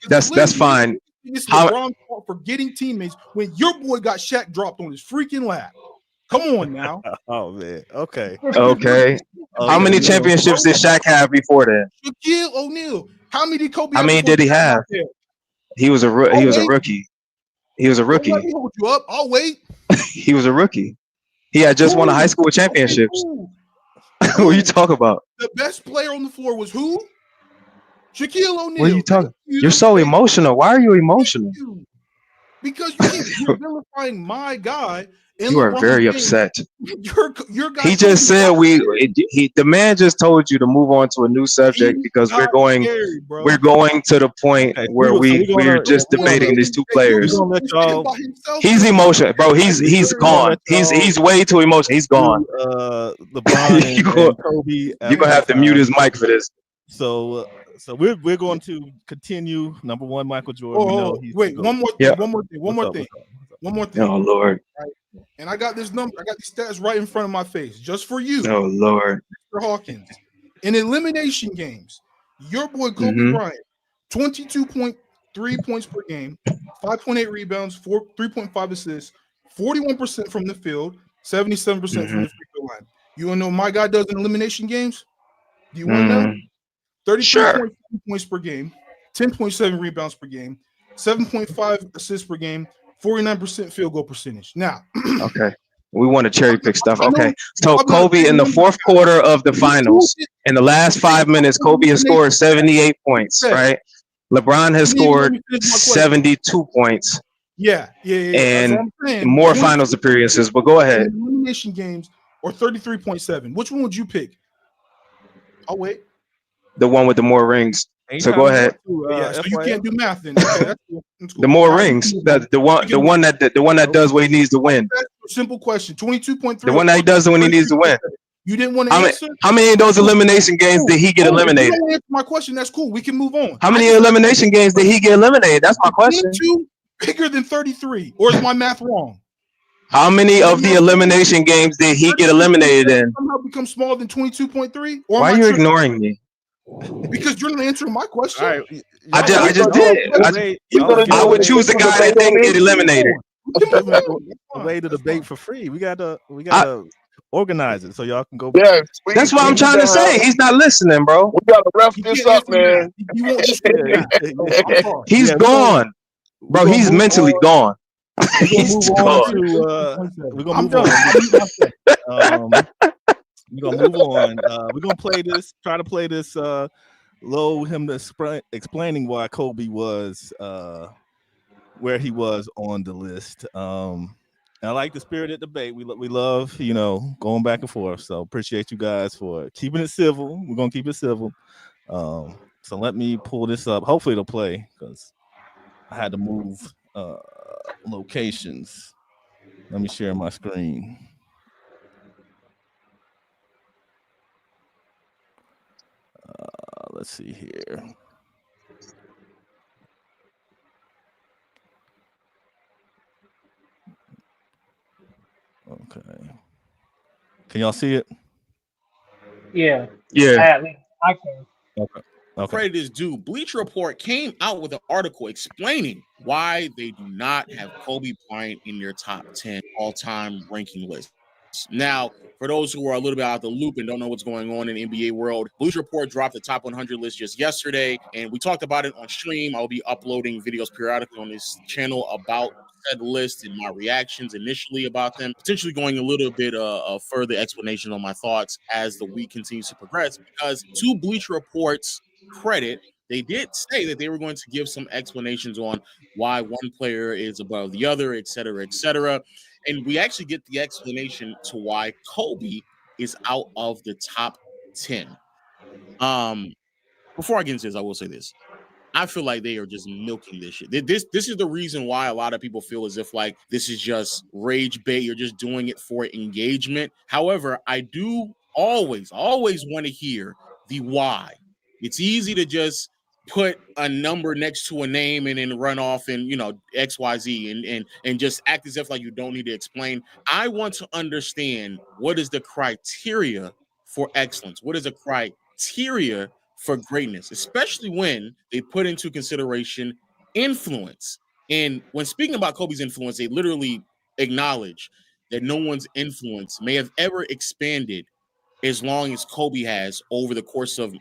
That's fine. This is LeBron's fault for getting teammates when your boy got Shaq dropped on his freaking lap. Come on now. Oh man. Okay. Okay. How many championships did Shaq have before then? Shaquille O'Neal. How many did Kobe? How many did he have? He was a rookie. He was a rookie. Don't let me hold you up. I'll wait. He was a rookie. He had just won a high school championships. What are you talking about? The best player on the floor was who? Shaquille O'Neal. What are you talking? You're so emotional. Why are you emotional? Because you're vilifying my guy. You are very upset. Your guy. He just said the man just told you to move on to a new subject because we're going to the point where we're just debating these two players. He's emotional, bro. He's gone. He's way too emotional. He's gone. LeBron and Kobe. You're gonna have to mute his mic for this. So we're going to continue. Number one, Michael Jordan. Wait, one more thing. Oh Lord. Right? And I got this number. I got these stats right in front of my face, just for you. Oh Lord. Mr. Hawkins. In elimination games, your boy Kobe Bryant, 22.3 points per game, 5.8 rebounds, 3.5 assists, 41% from the field, 77% from the free throw line. You want to know what my guy does in elimination games? Do you want to know? 33.7 points per game, 10.7 rebounds per game, 7.5 assists per game, 49% field goal percentage. Now, okay, we want to cherry pick stuff. Okay, so Kobe in the fourth quarter of the finals, in the last 5 minutes, Kobe has scored 78 points. Right, LeBron has scored 72 points. Yeah. And more finals appearances. But go ahead. Elimination games or 33.7. Which one would you pick? I'll wait. The one with the more rings. So go ahead. So you can't do math then. Okay, that's cool. The more rings. The one that does what he needs to win. Simple question. 22.3. The one that he does when he needs to win. You didn't want to answer? How many of those elimination games did he get eliminated? If you don't answer my question, that's cool. We can move on. How many elimination games did he get eliminated? That's my question. 22 bigger than 33. Or is my math wrong? How many of the elimination games did he get eliminated in? Somehow become smaller than 22.3? Why are you ignoring me? Because you're not answering my question. All right. I just did. I would choose the guy that didn't get eliminated. Way to debate for free. We gotta organize it so y'all can go. Yeah, that's what I'm trying to say. He's not listening, bro. We gotta wrap this up, man. He's gone, bro. He's mentally gone. He's gone. We're gonna move on. We're gonna move on. We're gonna play this. Try to play this. Low him explaining why Kobe was where he was on the list. And I like the spirited debate. We love going back and forth. So appreciate you guys for keeping it civil. We're gonna keep it civil. So let me pull this up. Hopefully it'll play because I had to move locations. Let me share my screen. Let's see here. Can y'all see it? Yeah. Yeah. Sadly, I can. Okay. Okay. Credit is due. Bleacher Report came out with an article explaining why they do not have Kobe Bryant in their top 10 all-time ranking list. Now, for those who are a little bit out of the loop and don't know what's going on in the NBA world, Bleacher Report dropped the top 100 list just yesterday, and we talked about it on stream. I'll be uploading videos periodically on this channel about said list and my reactions initially about them, potentially going a little bit further explanation on my thoughts as the week continues to progress, because to Bleacher Report's credit, they did say that they were going to give some explanations on why one player is above the other, et cetera, et cetera. And we actually get the explanation to why Kobe is out of the top 10. Before I get into this, I will say this. I feel like they are just milking this shit. This is the reason why a lot of people feel as if like this is just rage bait. You're just doing it for engagement. However, I do always want to hear the why. It's easy to just put a number next to a name and then run off and XYZ and just act as if like you don't need to explain. I want to understand what is the criteria for excellence. What is the criteria for greatness, especially when they put into consideration influence. And when speaking about Kobe's influence, they literally acknowledge that no one's influence may have ever expanded as long as Kobe has over the course of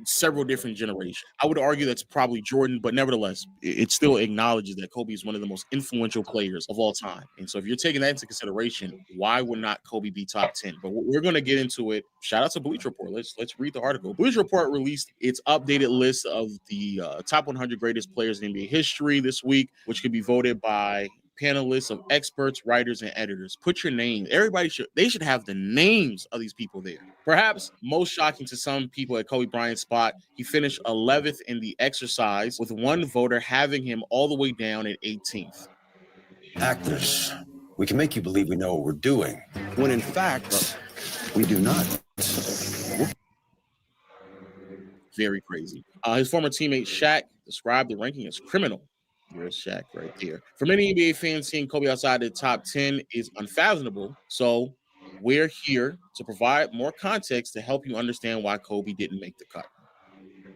several different generations. I would argue that's probably Jordan, but nevertheless, it still acknowledges that Kobe is one of the most influential players of all time. And so if you're taking that into consideration, why would not Kobe be top 10? But we're going to get into it. Shout out to Bleacher Report. Let's read the article. Bleacher Report released its updated list of the top 100 greatest players in NBA history this week, which could be voted by panelists of experts, writers, and editors. Put your name. Everybody should have the names of these people there. Perhaps most shocking to some people at Kobe Bryant's spot, he finished 11th in the exercise, with one voter having him all the way down at 18th. Actors, we can make you believe we know what we're doing, when in fact, we do not. Very crazy. His former teammate Shaq described the ranking as criminal. There's Shaq right there. For many NBA fans, seeing Kobe outside the top 10 is unfathomable. So we're here to provide more context to help you understand why Kobe didn't make the cut.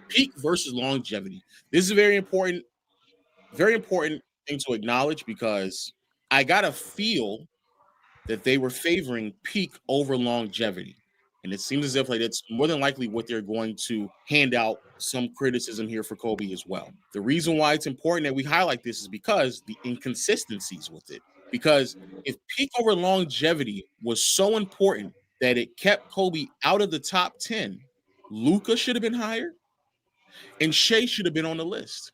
Peak versus longevity. This is a very important thing to acknowledge, because I got a feel that they were favoring peak over longevity. And it seems as if like that's more than likely what they're going to hand out some criticism here for Kobe as well. The reason why it's important that we highlight this is because the inconsistencies with it. Because if peak over longevity was so important that it kept Kobe out of the top 10, Luka should have been higher and Shea should have been on the list.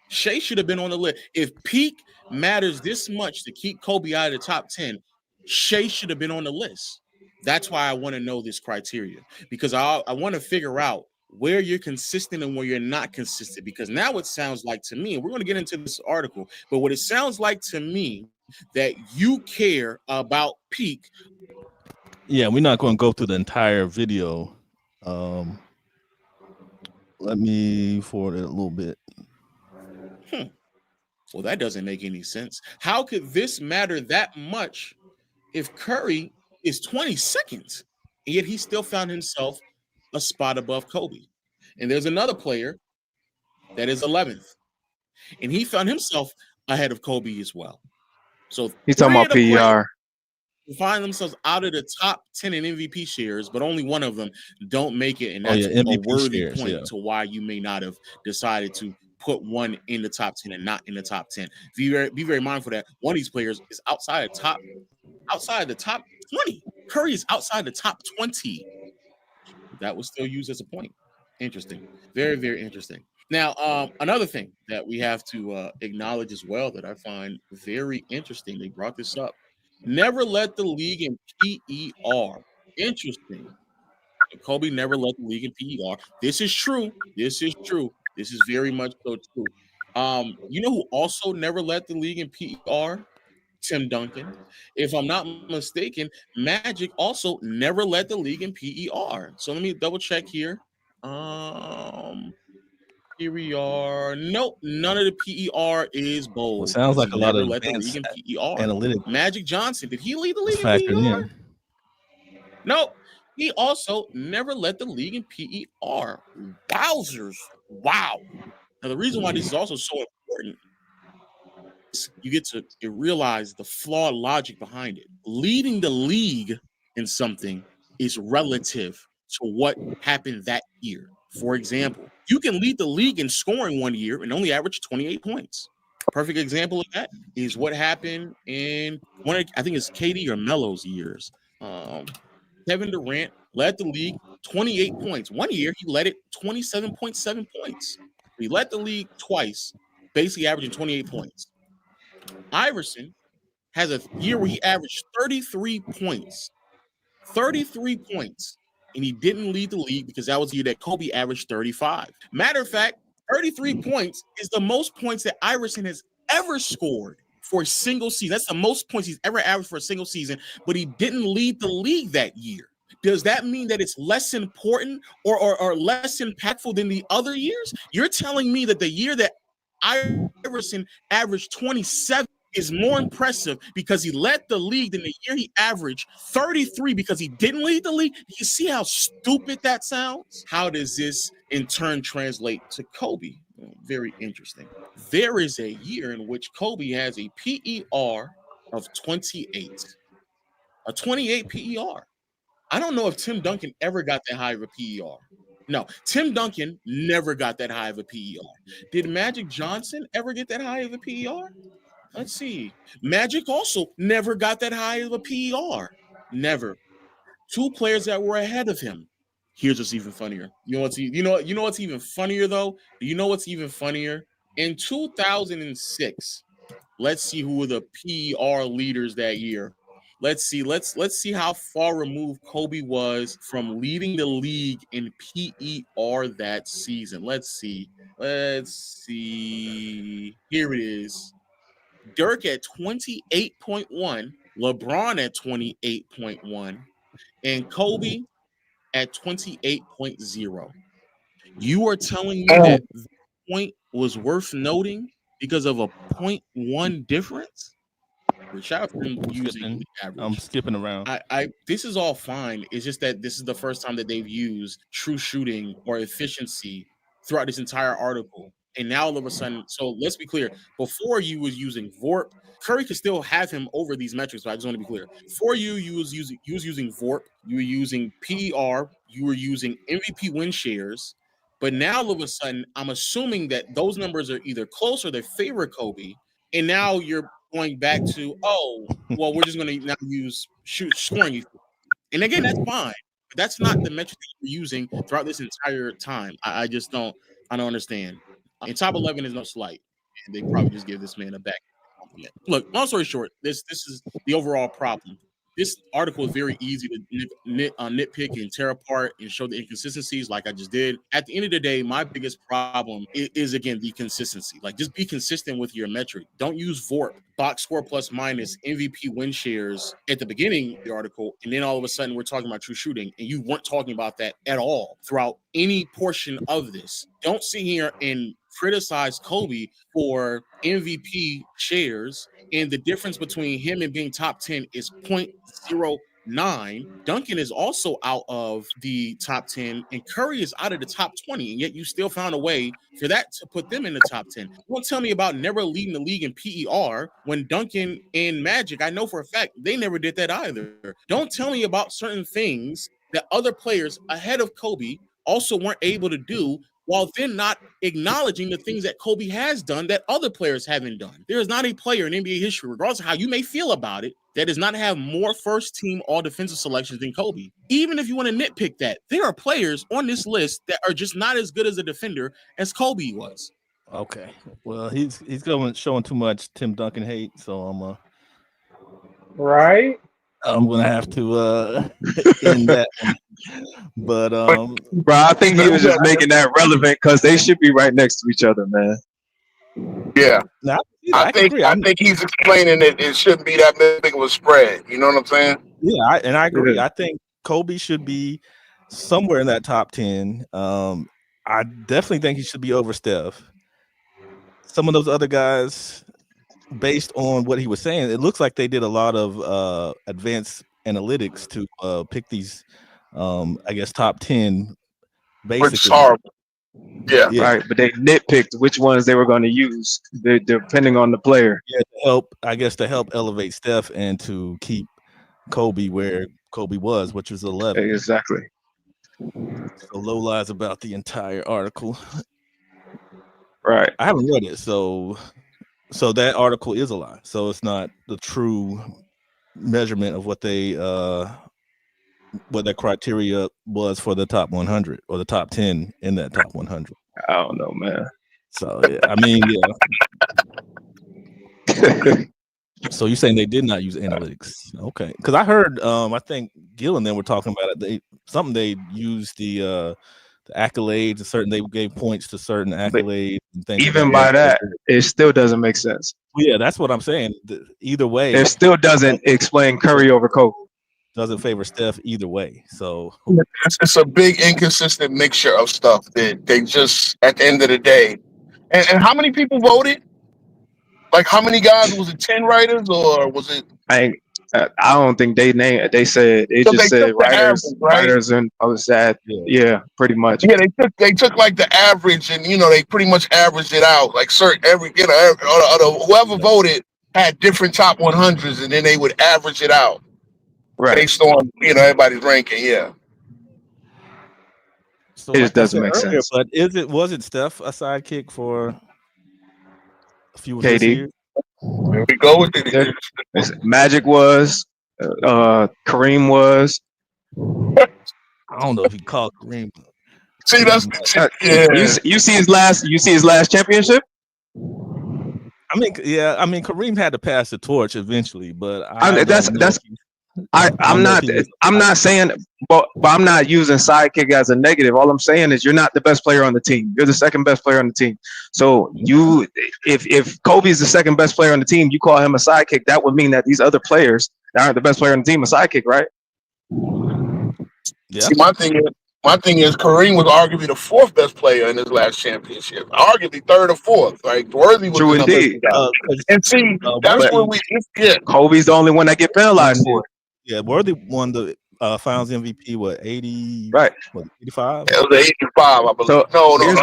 Shea should have been on the list. If peak matters this much to keep Kobe out of the top 10, Shea should have been on the list. That's why I want to know this criteria, because I want to figure out where you're consistent and where you're not consistent, because now it sounds like to me, and we're going to get into this article, but what it sounds like to me that you care about peak. Yeah, we're not going to go through the entire video. Let me forward it a little bit. Well, that doesn't make any sense. How could this matter that much if Curry is 22nd, and yet he still found himself a spot above Kobe? And there's another player that is 11th, and he found himself ahead of Kobe as well. So He's talking about PER. Find themselves out of the top 10 in MVP shares, but only one of them don't make it, and that's MVP a worthy shares, point to why you may not have decided to put one in the top 10 and not in the top 10. Be very mindful that one of these players is outside the top 20. Curry is outside the top 20. That was still used as a point. Interesting. Very, very interesting. Now, another thing that we have to acknowledge as well that I find very interesting, they brought this up. Never led the league in PER. Interesting. Kobe never led the league in PER. This is true. This is very much so true. You know who also never led the league in PER? Tim Duncan. If I'm not mistaken, Magic also never led the league in PER. So let me double check here. Here we are. Nope, none of the PER is bold. Well, sounds like a lot of led the league in PER. analytics. Magic Johnson, did he lead the league in PER? Nope. He also never led the league in PER. Wowzers. Wow. Now, the reason why this is also so important is you get to realize the flawed logic behind it. Leading the league in something is relative to what happened that year. For example, you can lead the league in scoring one year and only average 28 points. Perfect example of that is what happened in I think it's KD or Melo's years. Kevin Durant led the league 28 points. One year he led it 27.7 points. He led the league twice, basically averaging 28 points. Iverson has a year where he averaged 33 points. 33 points. And he didn't lead the league because that was the year that Kobe averaged 35. Matter of fact, 33 points is the most points that Iverson has ever scored for a single season. That's the most points he's ever averaged for a single season, but he didn't lead the league that year. Does that mean that it's less important or less impactful than the other years? You're telling me that the year that Iverson averaged 27 is more impressive because he led the league than the year he averaged 33 because he didn't lead the league? You see how stupid that sounds? How does this in turn translate to Kobe? Very interesting. There is a year in which Kobe has a PER of 28. A 28 PER. I don't know if Tim Duncan ever got that high of a PER. No, Tim Duncan never got that high of a PER. Did Magic Johnson ever get that high of a PER? Let's see. Magic also never got that high of a PER. Never. Two players that were ahead of him. Here's what's even funnier. You know what's even funnier though? Do you know what's even funnier? In 2006, let's see who were the PER leaders that year. Let's see how far removed Kobe was from leading the league in PER that season. Let's see. Here it is. Dirk at 28.1, LeBron at 28.1, and Kobe at 28.0. You are telling me that the point was worth noting because of a 0.1 difference? Shout out to them using the average. I'm skipping around. This is all fine. It's just that this is the first time that they've used true shooting or efficiency throughout this entire article. And now all of a sudden, so let's be clear. Before you was using VORP, Curry could still have him over these metrics, but I just want to be clear. For you was using VORP, you were using PER, you were using MVP win shares. But now all of a sudden, I'm assuming that those numbers are either close or they favor Kobe. And now you're going back to, well, we're just going to now use scoring. And again, that's fine. But that's not the metric that you're using throughout this entire time. I just don't understand. And top 11 is no slight. And they probably just give this man a back compliment. Look, long story short, this is the overall problem. This article is very easy to nitpick and tear apart and show the inconsistencies like I just did. At the end of the day, my biggest problem is again, the consistency. Like, just be consistent with your metric. Don't use VORP, box score plus minus, MVP win shares at the beginning of the article. And then all of a sudden we're talking about true shooting. And you weren't talking about that at all throughout any portion of this. Don't sit here and criticize Kobe for MVP shares, and the difference between him and being top 10 is 0.09. Duncan is also out of the top 10, and Curry is out of the top 20, and yet you still found a way for that to put them in the top 10. Don't tell me about never leading the league in PER when Duncan and Magic, I know for a fact, they never did that either. Don't tell me about certain things that other players ahead of Kobe also weren't able to do, while then not acknowledging the things that Kobe has done that other players haven't done. There is not a player in NBA history, regardless of how you may feel about it, that does not have more first-team all-defensive selections than Kobe. Even if you want to nitpick that, there are players on this list that are just not as good as a defender as Kobe was. Okay. Well, he's showing too much Tim Duncan hate, so I'm gonna have to end that one. But bro, I think he was just making that relevant because they should be right next to each other, man. Yeah, now, I think he's explaining that it shouldn't be that big of a spread. You know what I'm saying? Yeah, I agree. I think Kobe should be somewhere in that top 10. I definitely think he should be over Steph. Some of those other guys, based on what he was saying, it looks like they did a lot of advanced analytics to pick these I guess top 10 Which is basically. horrible. Yeah. Yeah, Right, but they nitpicked which ones they were going to use, depending on the player. yeah, to help elevate Steph and to keep Kobe where Kobe was, which was 11. Exactly. So low lies about the entire article. Right. I haven't read it, so that article is a lie. So it's not the true measurement of what their criteria was for the top 100 or the top 10 in that top 100. I don't know, man. So yeah, I mean, yeah. So you're saying they did not use analytics? Okay, because I heard, I think Gil and them were talking about it. They used the accolades and certain they gave points to certain accolades and things. Even like by that, it still doesn't make sense. Well, yeah, that's what I'm saying. Either way, It still doesn't explain Curry over Kobe. doesn't favor Steph either way. So It's a big inconsistent mixture of stuff that they just at the end of the day. And how many people voted? Like how many guys? Was it 10 writers or was it? I don't think they named. They said it So just they said took the average, right? writers and published that. Yeah, pretty much. Yeah, they took like the average, and they pretty much averaged it out. Like certain whoever voted had different top 100s, and then they would average it out Right. based on everybody's ranking. Yeah. So It like just doesn't make earlier, sense. but wasn't Steph a sidekick for a few of his KD. years? Here we go with it. Magic was. Kareem was. I don't know if he called Kareem. See, that's You see his last. You see his last championship. I mean, yeah. I mean, Kareem had to pass the torch eventually, but I'm not saying, but I'm not using sidekick as a negative. All I'm saying is you're not the best player on the team. You're the second best player on the team. So if Kobe's the second best player on the team, you call him a sidekick. That would mean that these other players that aren't the best player on the team are sidekick, right? Yeah. See, my thing is Kareem was arguably the fourth best player in his last championship. Arguably third or fourth. Like Worthy was True the number indeed. guy. And see, that's where we get. Kobe's the only one that get penalized for it. Yeah, Worthy won the Finals MVP. What 80? Right. What 85? It was 85, I believe. So no, here's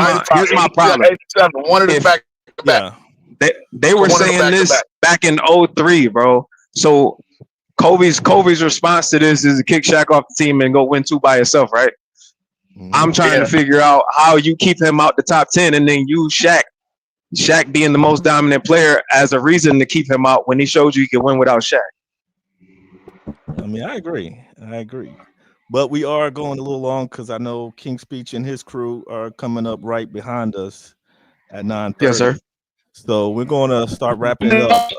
my problem. 87, one of the back to back. Yeah, they were saying this back in 03, bro. So Kobe's response to this is to kick Shaq off the team and go win 2 by yourself, right? I'm trying to figure out how you keep him out the top 10 and then use Shaq being the most dominant player as a reason to keep him out when he showed you can win without Shaq. I mean, I agree. But we are going a little long because I know King Speech and his crew are coming up right behind us at 9:30. Yes, sir. So we're going to start wrapping it up.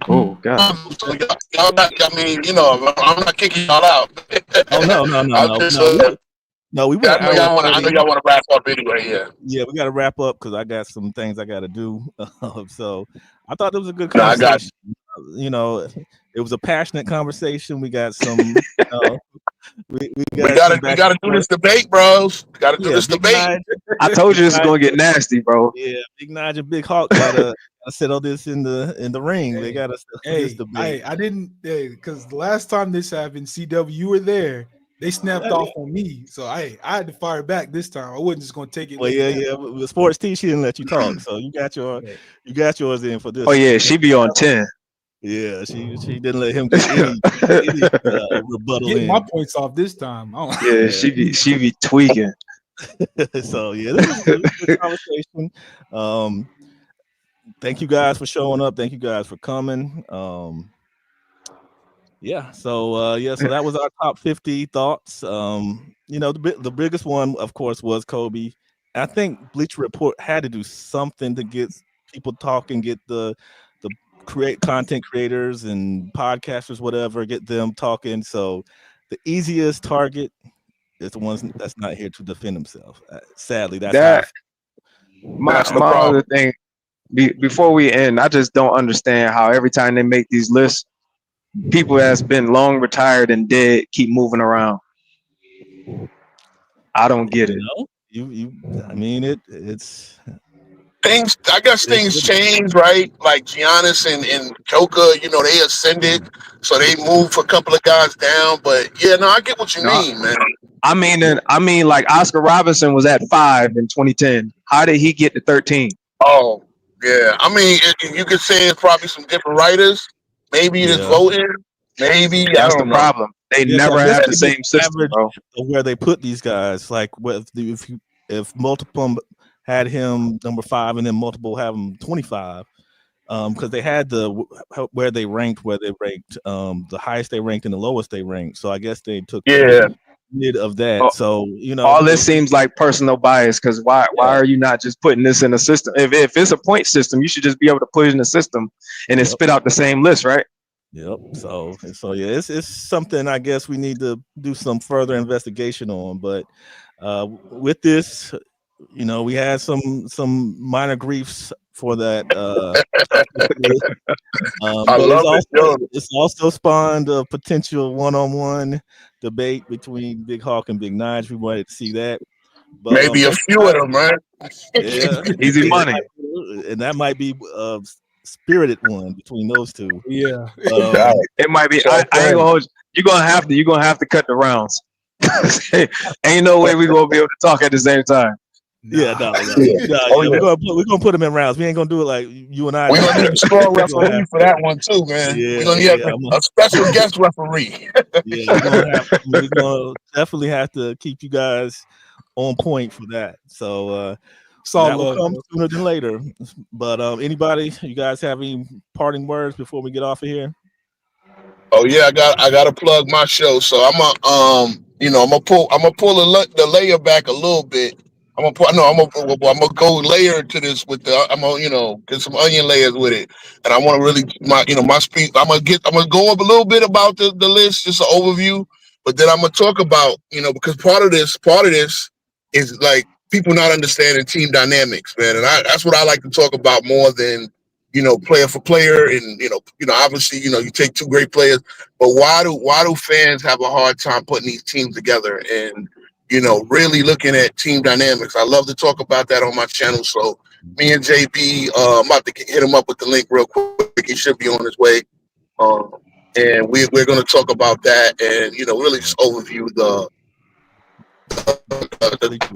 Oh God! Y'all not, I mean, I'm not kicking y'all out. Oh no! No, we went. I know y'all want to wrap up anyway. Yeah. Yeah, we got to wrap up because I got some things I got to do. So I thought it was a good conversation. It was a passionate conversation. We got some. We gotta do this debate, bros. We gotta do this debate. I told you it's gonna get nasty, bro. Yeah, Big Nige and Big Hawk gotta settle this in the ring. They gotta settle this debate. I didn't because the last time this happened, CW, you were there. They snapped off on me, so I had to fire back this time. I wasn't just gonna take it. Well, yeah. With Sports T, she didn't let you talk, so you got yours in for this. Oh yeah, she be on 10. Yeah, she didn't let him get any rebuttal in. My points off this time. Yeah, she be tweaking. So yeah, this is a good conversation. Thank you guys for showing up. Thank you guys for coming. So that was our top 50 thoughts. The biggest one, of course, was Kobe. I think Bleacher Report had to do something to get people talking, get the content creators and podcasters, whatever, get them talking. So the easiest target is the ones that's not here to defend themselves. Sadly, that's my other thing. Before we end, I just don't understand how every time they make these lists, people that's been long retired and dead keep moving around. I don't get it. I mean, it's I guess things change, right? Like Giannis and Joker, they ascended, so they moved a couple of guys down. But yeah, no, I get what you No, mean, man. I mean, like Oscar Robinson was at 5 in 2010. How did he get to 13? Oh, yeah. I mean, you could say it's probably some different writers. Maybe it's Yeah. voting. Maybe I That's the don't know. problem. They Yeah, so never I guess have they the get same system, average bro. of where they put these guys. Like if multiple had him number 5 and then multiple have him 25, because they had where they ranked, the highest they ranked and the lowest they ranked. So I guess they took the Yeah. mid of that. Oh, So all this seems like personal bias because why are you not just putting this in a system? If it's a point system, you should just be able to put it in a system and then spit out the same list, right? Yep. So yeah, it's something I guess we need to do some further investigation on. But with this, we had some minor griefs for that. I But love it, yo. it's also spawned a potential one-on-one debate between Big Hawk and Big Nige. We wanted to see that. But Maybe a few of them, man. yeah, Easy money. and that might be a spirited one between those two. Yeah. It might be. I ain't gonna hold you. You're gonna have to cut the rounds. Ain't no way we're gonna be able to talk at the same time. Yeah, no. We're gonna put them in rounds. We ain't gonna do it like you and I. We're gonna need a strong referee for that one too, man. We're gonna need a special guest referee. We're gonna definitely have to keep you guys on point for that. So that will come sooner than later. But anybody, you guys have any parting words before we get off of here? Oh yeah, I gotta plug my show. So I'm gonna pull the layer back a little bit. I'm gonna go layer to this with I'm gonna get some onion layers with it, and I want to really my speech. I'm gonna go up a little bit about the list, just an overview, but then I'm gonna talk about because part of this is like people not understanding team dynamics, man, and that's what I like to talk about more than player for player, and obviously, you take two great players, but why do fans have a hard time putting these teams together and really looking at team dynamics? I love to talk about that on my channel. So me and JB, I'm about to hit him up with the link real quick. He should be on his way, and we're going to talk about that and really just overview the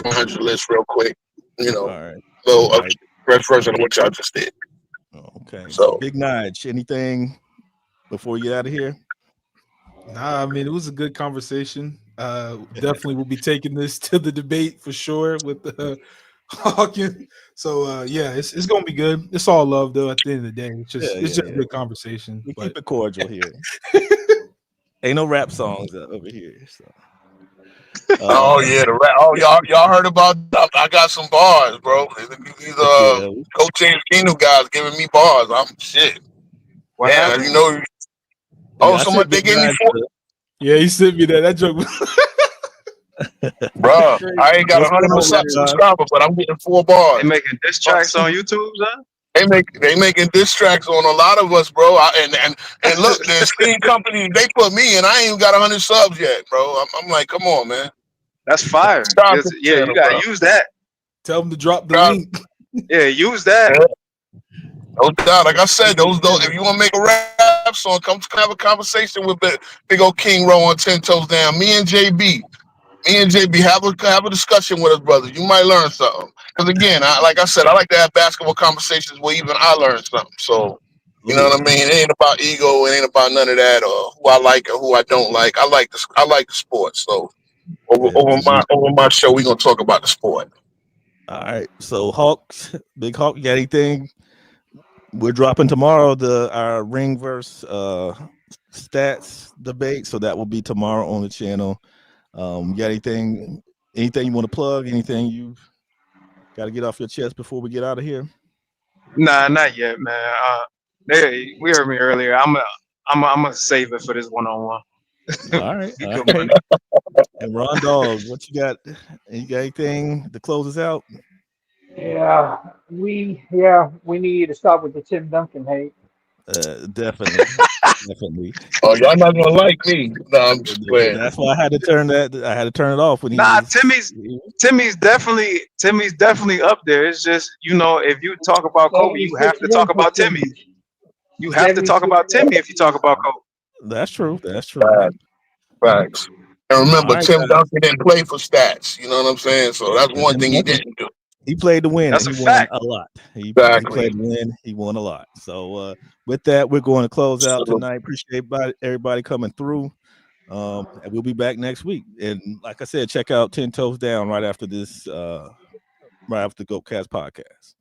100 list real quick. All right. So a fresh version of what y'all just did. Okay. So Big Nige, anything before we get out of here? Nah, I mean, it was a good conversation. Definitely will be taking this to the debate for sure with Hawkins. So yeah, it's gonna be good. It's all love though. At the end of the day, it's just a good conversation. We keep it cordial here. Ain't no rap songs over here. So. Oh yeah, the rap. Oh y'all heard about? I got some bars, bro. These Coach James Kino guys giving me bars. I'm shit. What happened? Someone they gave me 4. Yeah, he sent me that. That joke. Bro, I ain't got 100% subscriber, but I'm getting 4 bars. They making diss tracks on YouTube, huh? They making diss tracks on a lot of us, bro. And look, the esteemed company they put me in. I ain't even got 100 subs yet, bro. I'm like, come on, man. That's fire. Yeah, you gotta use that. Tell them to drop the link. Yeah, use that. No doubt. Like I said, those if you want to make a rap song, come have a conversation with Big old King Row on 10 Toes Down. Me and JB have a discussion with us, brothers. You might learn something. Because again, like I said, I like to have basketball conversations where even I learn something. So you know what I mean? It ain't about ego. It ain't about none of that, or who I like or who I don't like. I like the sport. So over my show, we're gonna talk about the sport. All right. So Big Hawk, you got anything? We're dropping tomorrow our ring verse stats debate, so that will be tomorrow on the channel. You got anything you want to plug? Anything you got to get off your chest before we get out of here? Nah, not yet, man. We heard me earlier. I'm gonna save it for this one-on-one. All right. And Ron Dog, what you got? You got anything to close us out? Yeah, we need to stop with the Tim Duncan hate. Definitely, definitely. Oh, y'all not gonna like me. No, I'm just playing. That's why I had to turn that. I had to turn it off when he Nah, was. Timmy's definitely up there. It's just, you know, if you talk about Kobe, you have to talk about Timmy. You have to talk about Timmy if you talk about Kobe. That's true. That's true. Facts. And remember, All right, Tim guys. Duncan didn't play for stats. You know what I'm saying? So that's one thing he didn't do. He played to win, That's and a he won fact. a lot. He Exactly. played to win. He won a lot. So with that, we're going to close out tonight. Appreciate everybody coming through. And we'll be back next week. And like I said, check out 10 Toes Down right after this, right after the GoCast podcast.